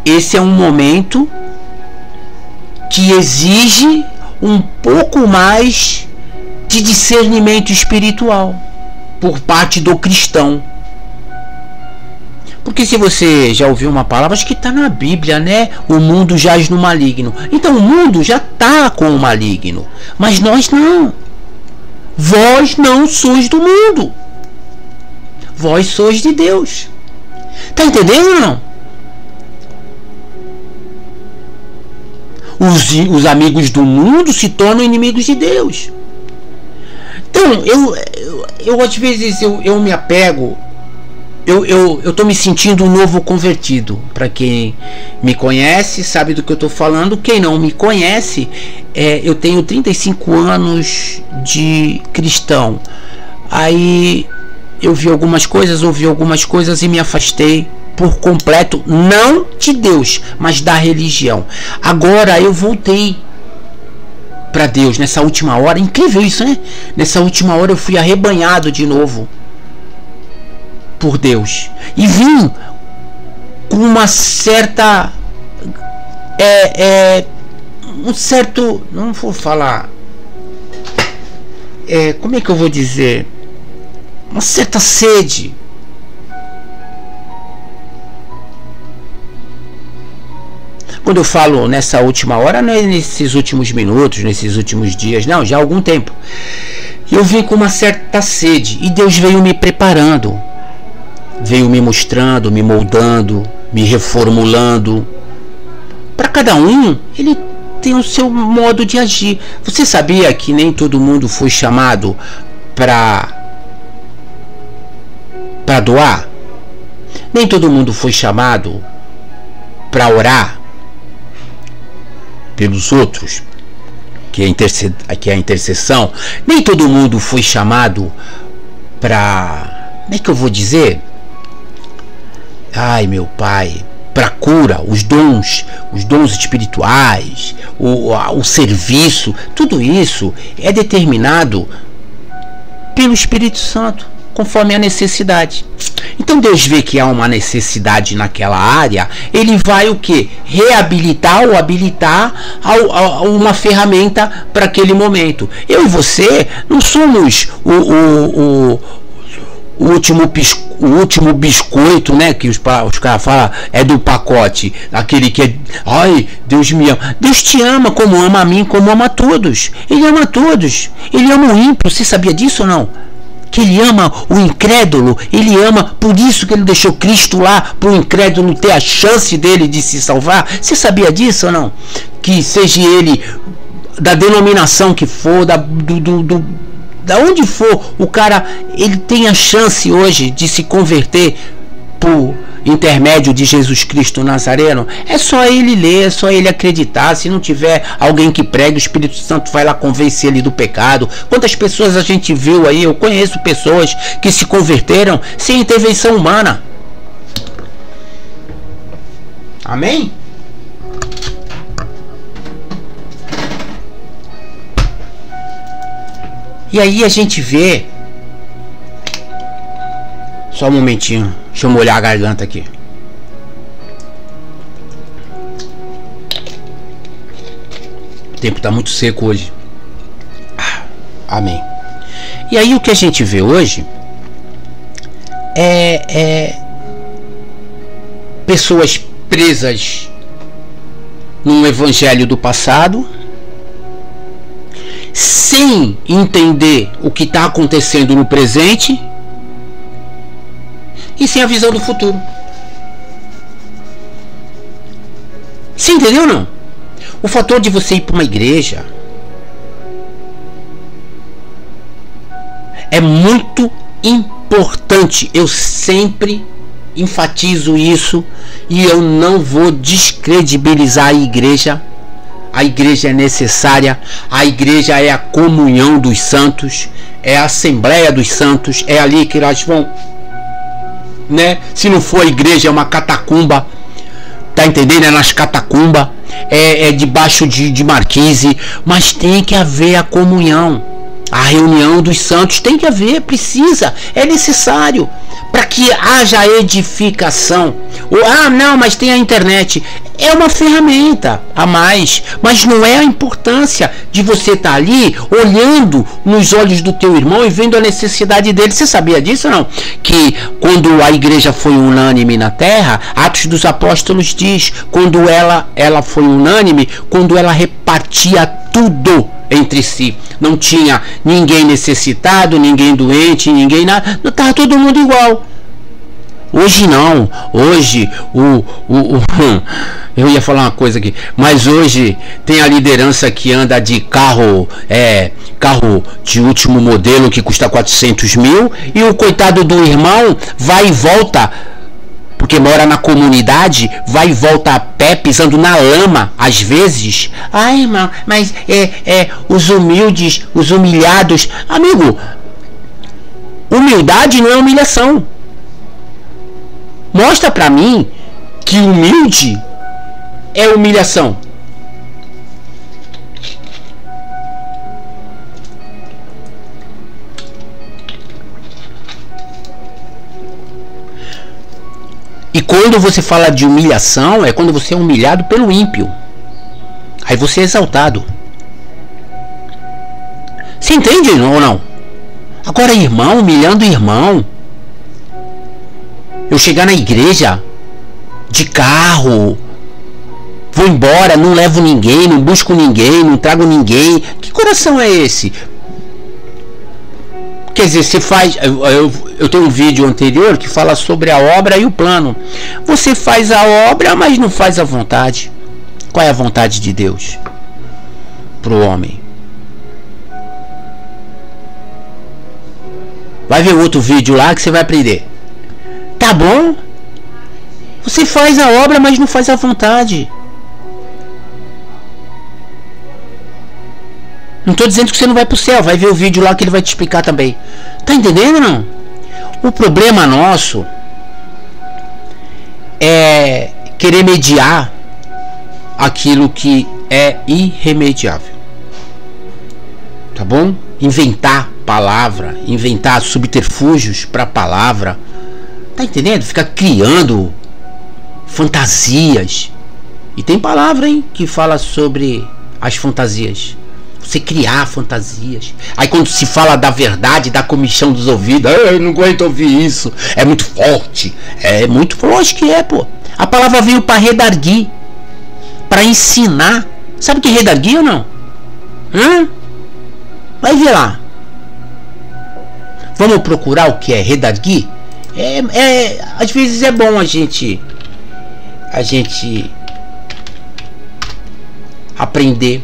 esse é um momento que exige um pouco mais de discernimento espiritual por parte do cristão. Porque se você já ouviu uma palavra, acho que está na Bíblia, né? O mundo jaz no maligno. Então o mundo já está com o maligno, mas nós não. Vós não sois do mundo. Vós sois de Deus. Tá entendendo ou não? Os amigos do mundo se tornam inimigos de Deus. Então, eu às vezes eu me apego. Eu tô me sentindo um novo convertido. Para quem me conhece, sabe do que eu tô falando. Quem não me conhece, eu tenho 35 anos de cristão. Aí eu vi algumas coisas, ouvi algumas coisas e me afastei por completo, não de Deus, mas da religião. Agora eu voltei para Deus nessa última hora. Incrível isso, né? Nessa última hora eu fui arrebanhado de novo por Deus e vim com uma certa um certo, não vou falar, como é que eu vou dizer, uma certa sede. Quando eu falo nessa última hora, não é nesses últimos minutos, nesses últimos dias, não, já há algum tempo. Eu vim com uma certa sede e Deus veio me preparando, veio me mostrando, me moldando, me reformulando. Para cada um, ele tem o seu modo de agir. Você sabia que nem todo mundo foi chamado para doar? Nem todo mundo foi chamado para orar pelos outros, que é a intercessão. Nem todo mundo foi chamado para, como é que eu vou dizer? Ai, meu pai, para cura, os dons espirituais, o serviço, tudo isso é determinado pelo Espírito Santo, conforme a necessidade. Então Deus vê que há uma necessidade naquela área, ele vai o que? Reabilitar ou habilitar uma ferramenta para aquele momento. Eu e você não somos o último biscoito, né, que os caras falam, é do pacote, aquele que é, ai, Deus me ama. Deus te ama como ama a mim, como ama a todos. Ele ama a todos. Ele ama o ímpio. Você sabia disso ou não? Que ele ama o incrédulo. Ele ama, por isso que ele deixou Cristo lá, para o incrédulo ter a chance dele de se salvar. Você sabia disso ou não? Que seja ele da denominação que for, da da onde for o cara, ele tem a chance hoje de se converter por intermédio de Jesus Cristo Nazareno. É só ele ler, é só ele acreditar. Se não tiver alguém que pregue, o Espírito Santo vai lá convencer ele do pecado. Quantas pessoas a gente viu aí? Eu conheço pessoas que se converteram sem intervenção humana. Amém? E aí a gente vê. Só um momentinho. Deixa eu molhar a garganta aqui. O tempo está muito seco hoje. Amém. E aí o que a gente vê hoje é pessoas presas num evangelho do passado, sem entender o que está acontecendo no presente e sem a visão do futuro. Você entendeu ou não? O fator de você ir para uma igreja é muito importante. Eu sempre enfatizo isso e eu não vou descredibilizar a igreja. A igreja é necessária. A igreja é a comunhão dos santos, é a assembleia dos santos, é ali que elas vão, né? Se não for a igreja, é uma catacumba, tá entendendo? É nas catacumbas, é debaixo de marquise, mas tem que haver a comunhão, a reunião dos santos, tem que haver, precisa, é necessário para que haja edificação. Não, mas tem a internet. É uma ferramenta a mais, mas não é a importância de você estar ali olhando nos olhos do teu irmão e vendo a necessidade dele. Você sabia disso ou não? Que quando a igreja foi unânime na terra, Atos dos Apóstolos diz, quando ela foi unânime, quando ela repartia tudo entre si, não tinha ninguém necessitado, ninguém doente, ninguém nada, estava todo mundo igual. Hoje não, hoje eu ia falar uma coisa aqui, mas hoje tem a liderança que anda de carro de último modelo que custa 400 mil, e o coitado do irmão vai e volta, porque mora na comunidade, vai e volta a pé, pisando na lama, às vezes. Ai, irmão, mas os humildes, os humilhados. Amigo, humildade não é humilhação. Mostra pra mim que humilde é humilhação. E quando você fala de humilhação, é quando você é humilhado pelo ímpio. Aí você é exaltado. Você entende ou não? Agora, irmão, humilhando irmão. Eu chegar na igreja de carro, vou embora, não levo ninguém, não busco ninguém, não trago ninguém. Que coração é esse? Quer dizer, você faz. Eu tenho um vídeo anterior que fala sobre a obra e o plano. Você faz a obra, mas não faz a vontade. Qual é a vontade de Deus para o homem? Vai ver outro vídeo lá que você vai aprender. Tá bom? Você faz a obra, mas não faz a vontade. Não estou dizendo que você não vai para o céu. Vai ver o vídeo lá que ele vai te explicar também. Tá entendendo, não? O problema nosso é querer mediar aquilo que é irremediável. Tá bom? Inventar palavra, inventar subterfúgios para a palavra. Tá entendendo? Fica criando fantasias. E tem palavra, hein, que fala sobre as fantasias. Você criar fantasias. Aí quando se fala da verdade, dá comichão dos ouvidos. Eu não aguento ouvir isso. É muito forte. É muito forte que é, pô. A palavra veio para redarguir, para ensinar. Sabe o que é redarguir ou não? Vai ver lá. Vamos procurar o que é redarguir? Às vezes é bom a gente aprender.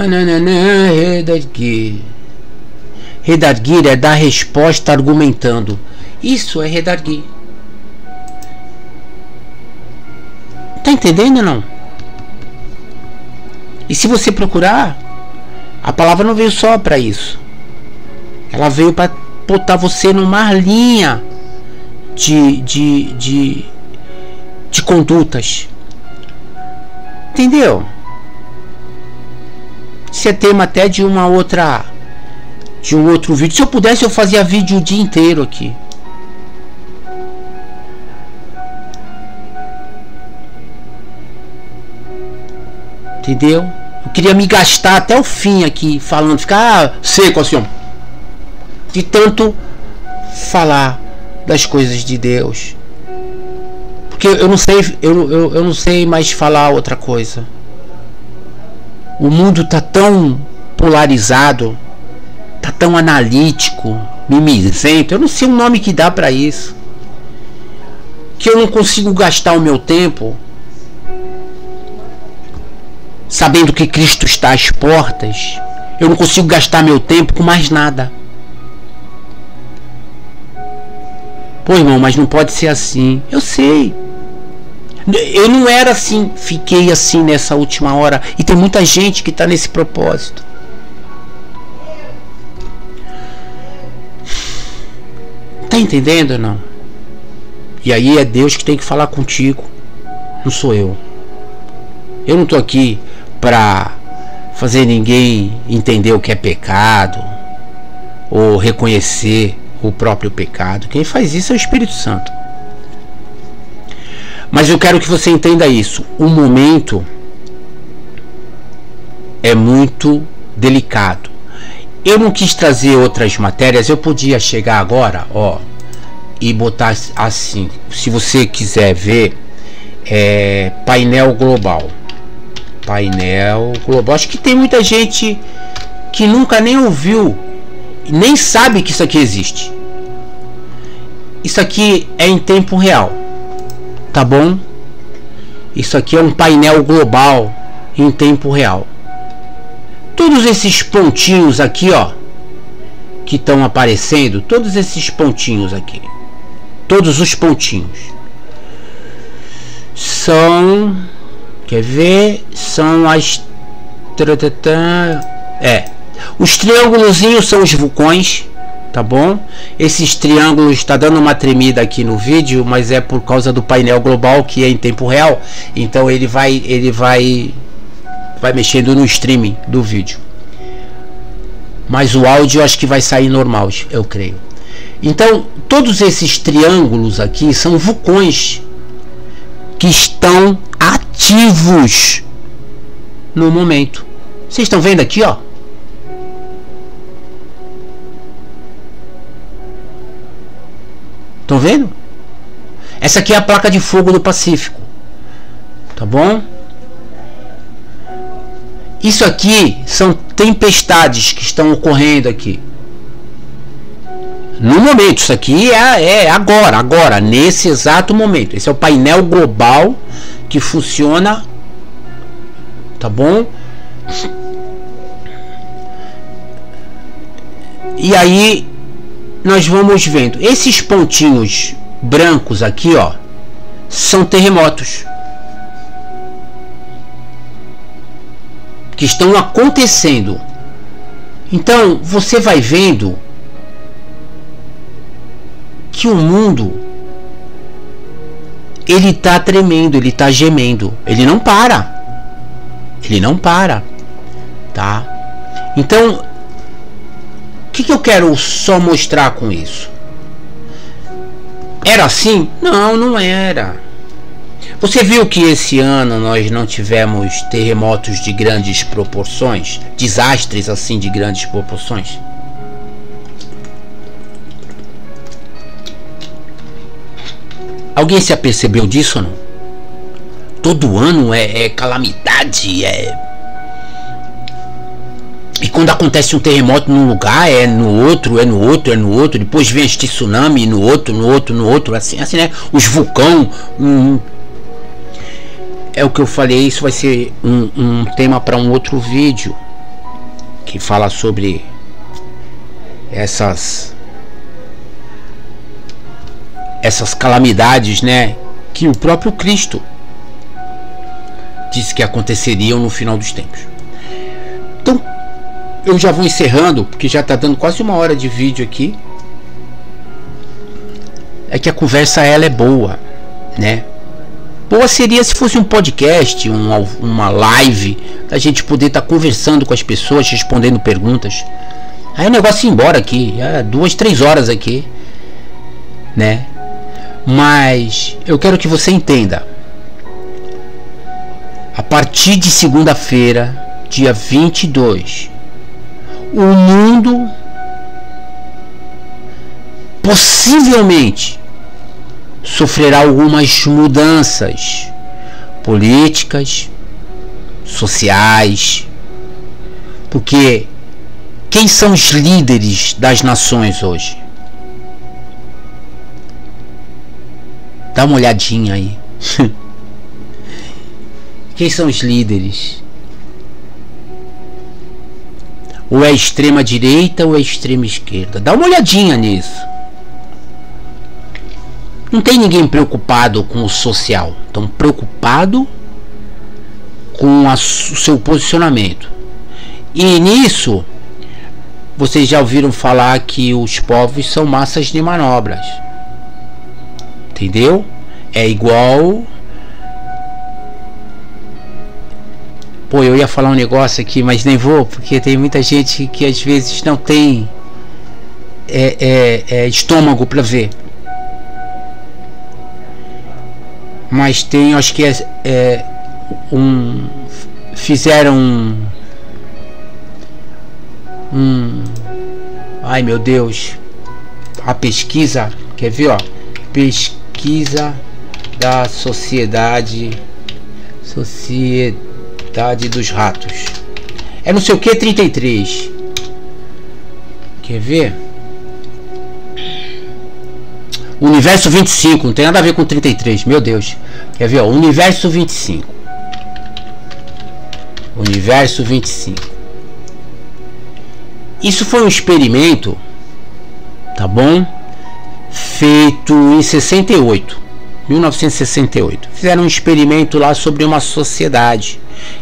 Redarguir. Redarguir é dar resposta argumentando. Isso é redarguir. Tá entendendo ou não? E se você procurar, a palavra não veio só para isso. Ela veio para botar você numa linha de condutas. Entendeu? Isso é tema até de um outro vídeo. Se eu pudesse, eu fazia vídeo o dia inteiro aqui. Entendeu? Eu queria me gastar até o fim aqui falando, ficar seco assim, ó, de tanto falar das coisas de Deus. Porque eu não sei, eu não sei mais falar outra coisa. O mundo tá tão polarizado, tá tão analítico, mimizento, eu não sei o nome que dá para isso, que eu não consigo gastar o meu tempo sabendo que Cristo está às portas. Eu não consigo gastar meu tempo com mais nada. Pô, irmão, mas não pode ser assim. Eu sei. Eu não era assim, fiquei assim nessa última hora. E tem muita gente que está nesse propósito. Tá entendendo ou não? E aí é Deus que tem que falar contigo. Não sou eu. Eu não tô aqui para fazer ninguém entender o que é pecado ou reconhecer o próprio pecado. Quem faz isso é o Espírito Santo. Mas eu quero que você entenda isso. O momento é muito delicado. Eu não quis trazer outras matérias. Eu podia chegar agora, ó, e botar assim. Se você quiser ver, painel global. Painel global. Acho que tem muita gente que nunca nem ouviu, nem sabe que isso aqui existe. Isso aqui é em tempo real, tá bom? Isso aqui é um painel global em tempo real. Todos esses pontinhos aqui, ó, que estão aparecendo, todos esses pontinhos aqui, todos os pontinhos são, quer ver, são as os triângulozinhos são os vulcões, tá bom? Esses triângulos está dando uma tremida aqui no vídeo, mas é por causa do painel global que é em tempo real. Então ele vai mexendo no streaming do vídeo. Mas o áudio eu acho que vai sair normal, eu creio. Então, todos esses triângulos aqui são vulcões que estão ativos no momento. Vocês estão vendo aqui, ó? Estão vendo? Essa aqui é a placa de fogo do Pacífico, tá bom? Isso aqui são tempestades que estão ocorrendo aqui no momento. Isso aqui é agora, nesse exato momento. Esse é o painel global que funciona, tá bom? E aí nós vamos vendo esses pontinhos brancos aqui, ó, são terremotos que estão acontecendo. Então você vai vendo que o mundo, ele tá tremendo, ele tá gemendo, ele não para, tá? Então, o que eu quero só mostrar com isso? Era assim? Não, não era. Você viu que esse ano nós não tivemos terremotos de grandes proporções? Desastres assim de grandes proporções? Alguém se apercebeu disso ou não? Todo ano é calamidade, E quando acontece um terremoto num lugar, é no outro, depois vem este tsunami no outro, assim, né? Os vulcões. É o que eu falei, isso vai ser um tema para um outro vídeo. que fala sobre essas calamidades, né, que o próprio Cristo disse que aconteceriam no final dos tempos. Então, eu já vou encerrando, porque já está dando quase 1 hora de vídeo aqui. É que a conversa ela é boa, né? Boa seria se fosse um podcast, uma live, a gente poder estar conversando com as pessoas, respondendo perguntas. Aí o negócio ia embora aqui, 2, 3 horas aqui, né? Mas eu quero que você entenda. A partir de segunda-feira, dia 22, o mundo possivelmente sofrerá algumas mudanças políticas, sociais, porque quem são os líderes das nações hoje? Dá uma olhadinha aí. Quem são os líderes? Ou é extrema direita ou é extrema esquerda? Dá uma olhadinha nisso. Não tem ninguém preocupado com o social. Estão preocupados com o seu posicionamento. E nisso, vocês já ouviram falar que os povos são massas de manobras. Entendeu? É igual... Pô, eu ia falar um negócio aqui, mas nem vou, porque tem muita gente que às vezes não tem estômago para ver. Mas tem, acho que fizeram ai meu Deus, a pesquisa, quer ver, ó, pesquisa da sociedade dos ratos, é não sei o que 33, quer ver? Universo 25, não tem nada a ver com 33, meu Deus. Quer ver, ó, Universo 25. Universo 25. Isso foi um experimento, tá bom? Feito em 68, 1968. Fizeram um experimento lá sobre uma sociedade.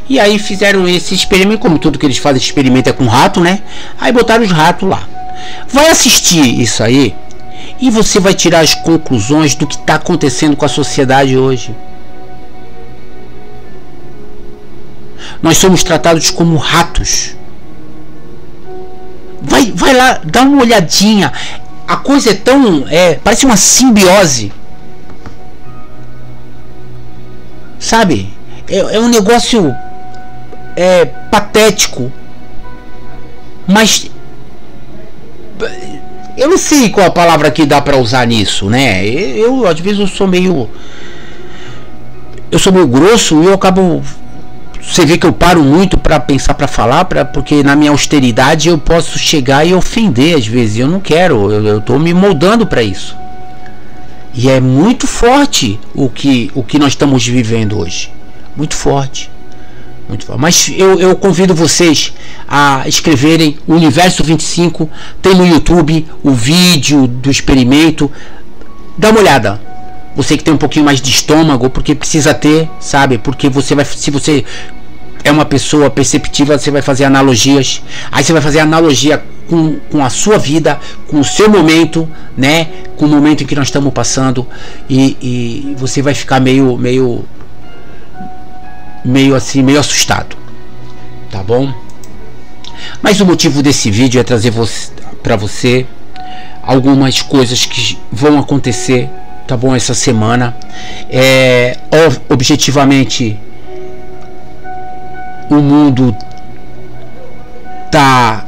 E aí fizeram esse experimento, como tudo que eles fazem experimento é com rato, né? Aí botaram os ratos lá. Vai assistir isso aí e você vai tirar as conclusões do que está acontecendo com a sociedade hoje. Nós somos tratados como ratos. Vai lá, dá uma olhadinha. A coisa é tão... parece uma simbiose. Sabe? É um negócio patético. Mas... eu não sei qual a palavra que dá pra usar nisso, né? Eu às vezes eu sou meio grosso e eu acabo... Você vê que eu paro muito pra pensar, pra falar, porque na minha austeridade eu posso chegar e ofender às vezes. Eu não quero, eu tô me moldando pra isso. E é muito forte o que nós estamos vivendo hoje. Muito forte. Muito forte. Mas eu convido vocês a escreverem Universo 25. Tem no YouTube o vídeo do experimento. Dá uma olhada. Você que tem um pouquinho mais de estômago, porque precisa ter, sabe? Porque você vai, se você é uma pessoa perceptiva, você vai fazer analogias. Aí você vai fazer analogia com a sua vida, com o seu momento, né? Com o momento em que nós estamos passando. E você vai ficar meio assim, meio assustado. Tá bom? Mas o motivo desse vídeo é trazer para você algumas coisas que vão acontecer, tá bom, essa semana. Objetivamente, o mundo tá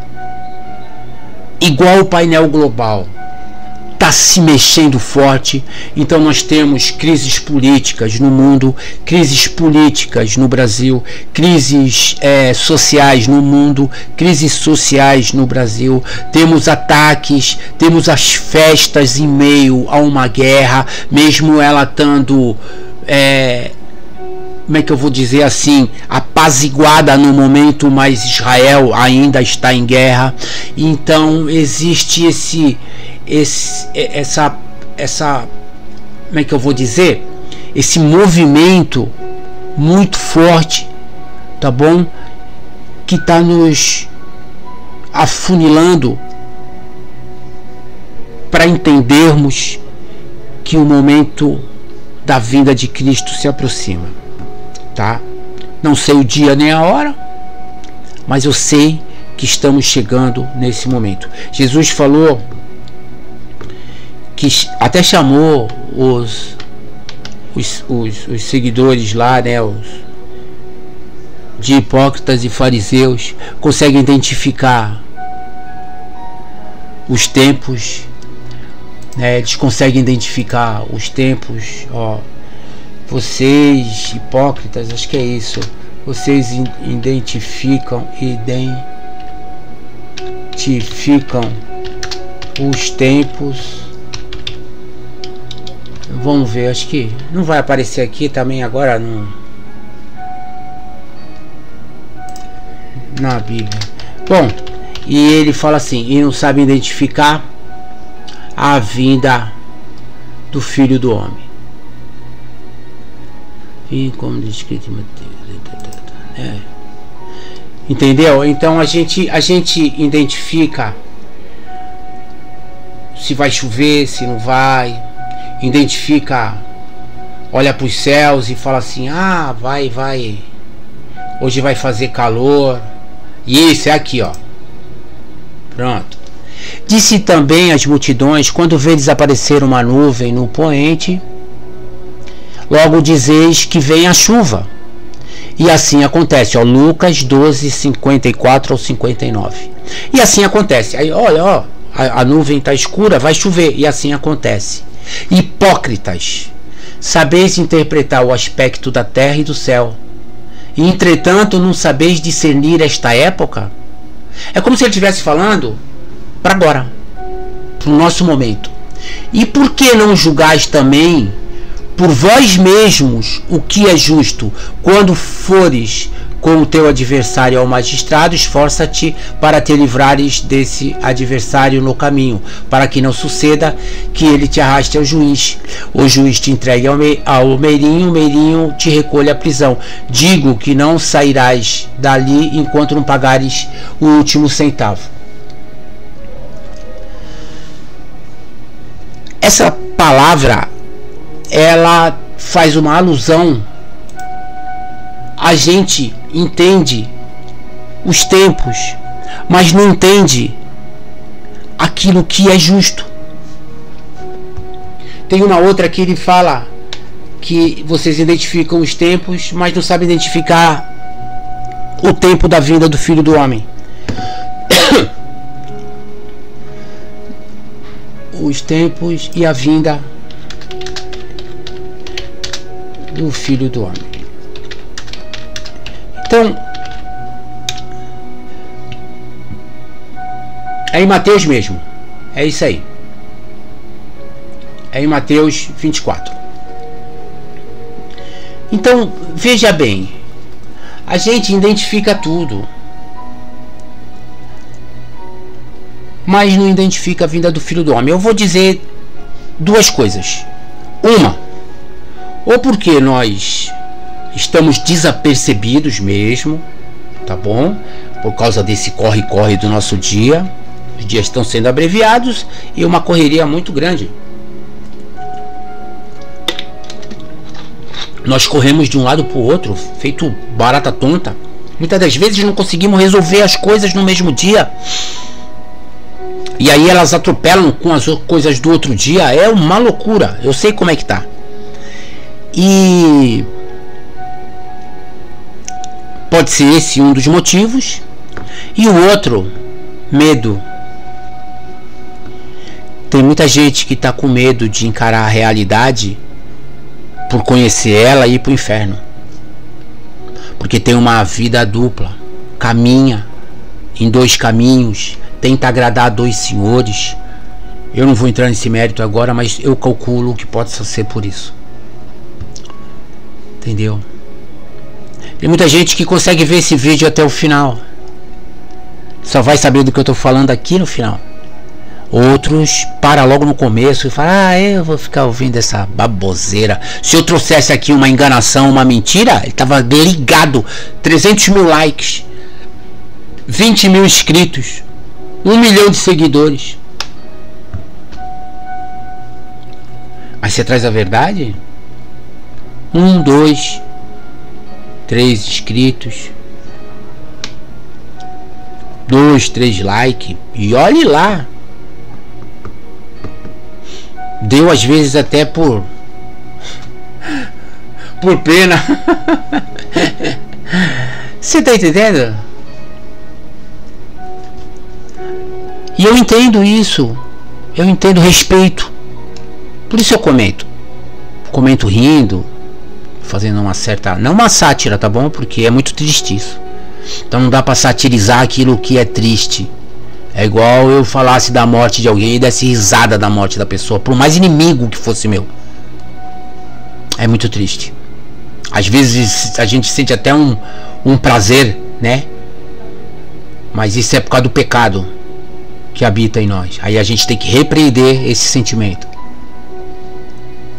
igual o painel global, tá se mexendo forte. Então nós temos crises políticas no mundo, crises políticas no Brasil, crises sociais no mundo, crises sociais no Brasil. Temos ataques, temos as festas em meio a uma guerra, mesmo ela estando como é que eu vou dizer assim, apaziguada no momento, mas Israel ainda está em guerra. Então existe essa como é que eu vou dizer, esse movimento muito forte, tá bom, que está nos afunilando para entendermos que o momento da vinda de Cristo se aproxima, tá? Não sei o dia nem a hora, mas eu sei que estamos chegando nesse momento. Jesus falou que até chamou os seguidores lá, né, de hipócritas e fariseus, conseguem identificar os tempos, né? Eles conseguem identificar os tempos. Ó, vocês hipócritas, acho que é isso, vocês identificam os tempos. Vamos ver, acho que não vai aparecer aqui também agora na Bíblia. Bom, e ele fala assim, e não sabe identificar a vinda do Filho do Homem. E como descrito em Mateus, entendeu? Então a gente identifica se vai chover, se não vai, identifica, olha para os céus e fala assim, ah, vai, hoje vai fazer calor. E isso é aqui, ó. Pronto. Disse também às multidões, quando vê desaparecer uma nuvem no poente, logo dizeis que vem a chuva. E assim acontece, ó, Lucas 12, 54 ao 59. E assim acontece. Aí, olha, ó, a nuvem está escura, vai chover. E assim acontece. Hipócritas, sabeis interpretar o aspecto da terra e do céu, e entretanto não sabeis discernir esta época? É como se ele estivesse falando para agora, para o nosso momento. E por que não julgais também por vós mesmos o que é justo? Quando fores com o teu adversário ao magistrado, esforça-te para te livrares desse adversário no caminho, para que não suceda que ele te arraste ao juiz, o juiz te entregue ao meirinho, o meirinho te recolhe à prisão. Digo que não sairás dali enquanto não pagares o último centavo. Essa palavra, ela faz uma alusão. A gente entende os tempos, mas não entende aquilo que é justo. Tem uma outra que ele fala que vocês identificam os tempos, mas não sabem identificar o tempo da vinda do Filho do Homem. Os tempos e a vinda do Filho do Homem. Então, é em Mateus mesmo. É isso aí. É em Mateus 24. Então, veja bem. A gente identifica tudo, mas não identifica a vinda do Filho do Homem. Eu vou dizer duas coisas. Uma, ou porque nós estamos desapercebidos mesmo, tá bom? Por causa desse corre-corre do nosso dia. Os dias estão sendo abreviados e uma correria muito grande. Nós corremos de um lado para o outro, feito barata tonta. Muitas das vezes não conseguimos resolver as coisas no mesmo dia. E aí elas atropelam com as coisas do outro dia. É uma loucura. Eu sei como é que tá. E pode ser esse um dos motivos. E o outro, medo. Tem muita gente que está com medo de encarar a realidade por conhecer ela e ir para o inferno. Porque tem uma vida dupla. Caminha em dois caminhos. Tenta agradar a dois senhores. Eu não vou entrar nesse mérito agora, mas eu calculo que possa ser por isso. Entendeu? Tem muita gente que consegue ver esse vídeo até o final. Só vai saber do que eu estou falando aqui no final. Outros para logo no começo e fala: eu vou ficar ouvindo essa baboseira. Se eu trouxesse aqui uma enganação, uma mentira, ele estava ligado. 300 mil likes, 20 mil inscritos, 1 milhão de seguidores. Mas você traz a verdade? 1, 2, 3 inscritos, 2, 3 likes. E olhe lá. Deu às vezes até por pena. Você tá entendendo? E eu entendo isso. Eu entendo, respeito. Por isso eu comento. Comento rindo, fazendo uma certa, não uma sátira, tá bom? Porque é muito triste isso. Então não dá pra satirizar aquilo que é triste. É igual eu falasse da morte de alguém e desse risada da morte da pessoa, por mais inimigo que fosse meu. É muito triste. Às vezes a gente sente até um prazer, né? Mas isso é por causa do pecado que habita em nós. Aí a gente tem que repreender esse sentimento.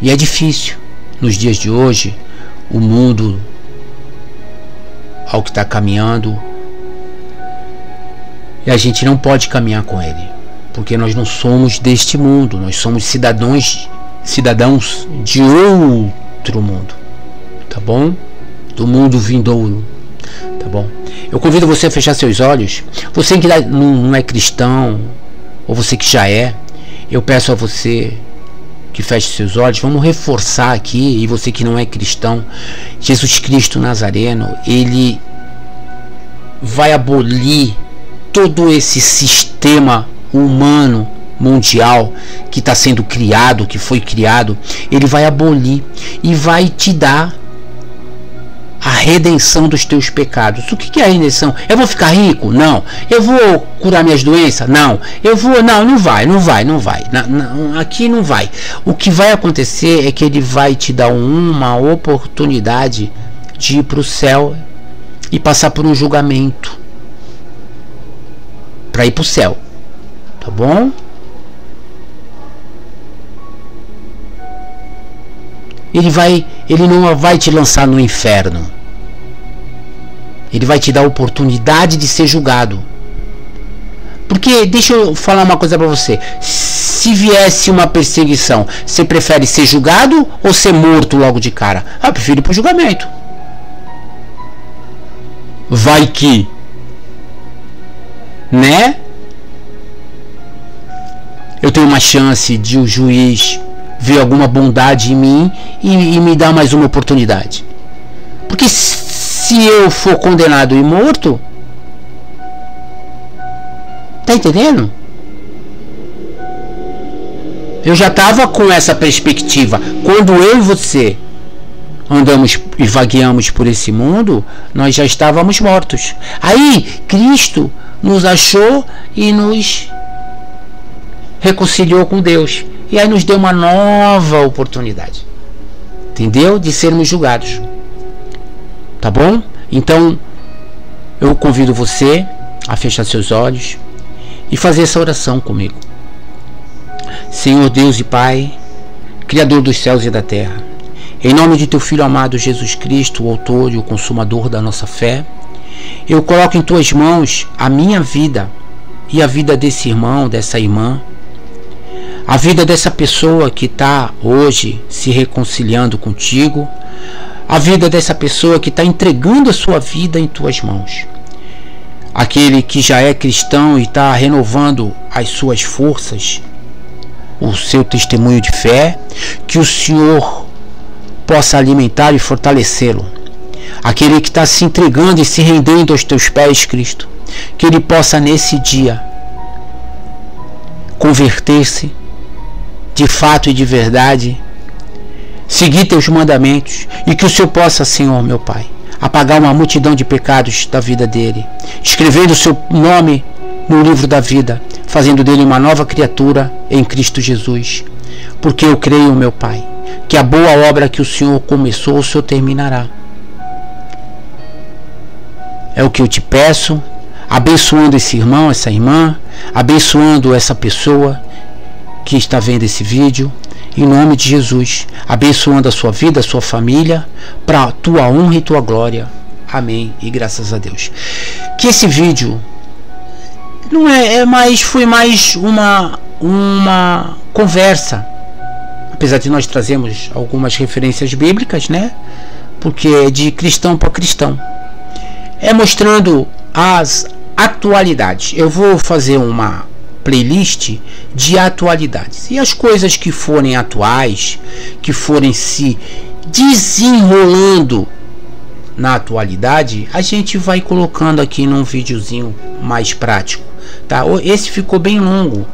E é difícil. Nos dias de hoje, o mundo, ao que está caminhando, e a gente não pode caminhar com ele, porque nós não somos deste mundo, nós somos cidadãos de outro mundo, tá bom? Do mundo vindouro, tá bom? Eu convido você a fechar seus olhos. Você que não é cristão, ou você que já é, eu peço a você que feche seus olhos. Vamos reforçar aqui, e você que não é cristão, Jesus Cristo Nazareno, ele vai abolir todo esse sistema humano mundial que está sendo criado, que foi criado. Ele vai abolir e vai te dar a redenção dos teus pecados. O que é a redenção? Eu vou ficar rico? Não. Eu vou curar minhas doenças? Não. Eu vou... Não vai. Aqui não vai. O que vai acontecer é que ele vai te dar uma oportunidade de ir para o céu e passar por um julgamento para ir para o céu, tá bom? Ele não vai te lançar no inferno. Ele vai te dar a oportunidade de ser julgado. Porque, deixa eu falar uma coisa para você. Se viesse uma perseguição, você prefere ser julgado ou ser morto logo de cara? Eu prefiro ir pro julgamento. Vai que, né? Eu tenho uma chance de o juiz ver alguma bondade em mim e me dar mais uma oportunidade. Porque se eu for condenado e morto, tá entendendo? Eu já estava com essa perspectiva. Quando eu e você andamos e vagueamos por esse mundo, nós já estávamos mortos. Aí Cristo nos achou e nos reconciliou com Deus. E aí nos deu uma nova oportunidade, entendeu? De sermos julgados. Tá bom? Então eu convido você a fechar seus olhos e fazer essa oração comigo. Senhor Deus e Pai, Criador dos céus e da terra, em nome de teu Filho amado Jesus Cristo, o autor e o consumador da nossa fé, eu coloco em tuas mãos a minha vida e a vida desse irmão, dessa irmã, a vida dessa pessoa que está hoje se reconciliando contigo, a vida dessa pessoa que está entregando a sua vida em tuas mãos. Aquele que já é cristão e está renovando as suas forças, o seu testemunho de fé, que o Senhor possa alimentar e fortalecê-lo. Aquele que está se entregando e se rendendo aos teus pés, Cristo, que ele possa nesse dia converter-se de fato e de verdade, seguir teus mandamentos, e que o Senhor possa, Senhor meu Pai, apagar uma multidão de pecados da vida dele, escrevendo o seu nome no livro da vida, fazendo dele uma nova criatura em Cristo Jesus. Porque eu creio, meu Pai, que a boa obra que o Senhor começou, o Senhor terminará. É o que eu te peço, abençoando esse irmão, essa irmã, abençoando essa pessoa que está vendo esse vídeo, em nome de Jesus, abençoando a sua vida, a sua família, para a tua honra e tua glória. Amém e graças a Deus. Que esse vídeo não foi mais uma conversa, apesar de nós trazermos algumas referências bíblicas, né? Porque é de cristão para cristão. É mostrando as atualidades. Eu vou fazer uma playlist de atualidades. E as coisas que forem atuais, que forem se desenrolando na atualidade, a gente vai colocando aqui num videozinho mais prático, tá? Esse ficou bem longo,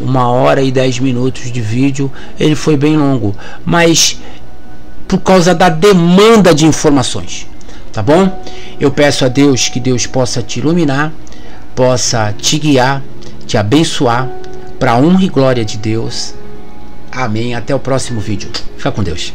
1h10 de vídeo, ele foi bem longo, mas por causa da demanda de informações, tá bom? Eu peço a Deus que Deus possa te iluminar, possa te guiar, te abençoar, para a honra e glória de Deus. Amém. Até o próximo vídeo. Fica com Deus.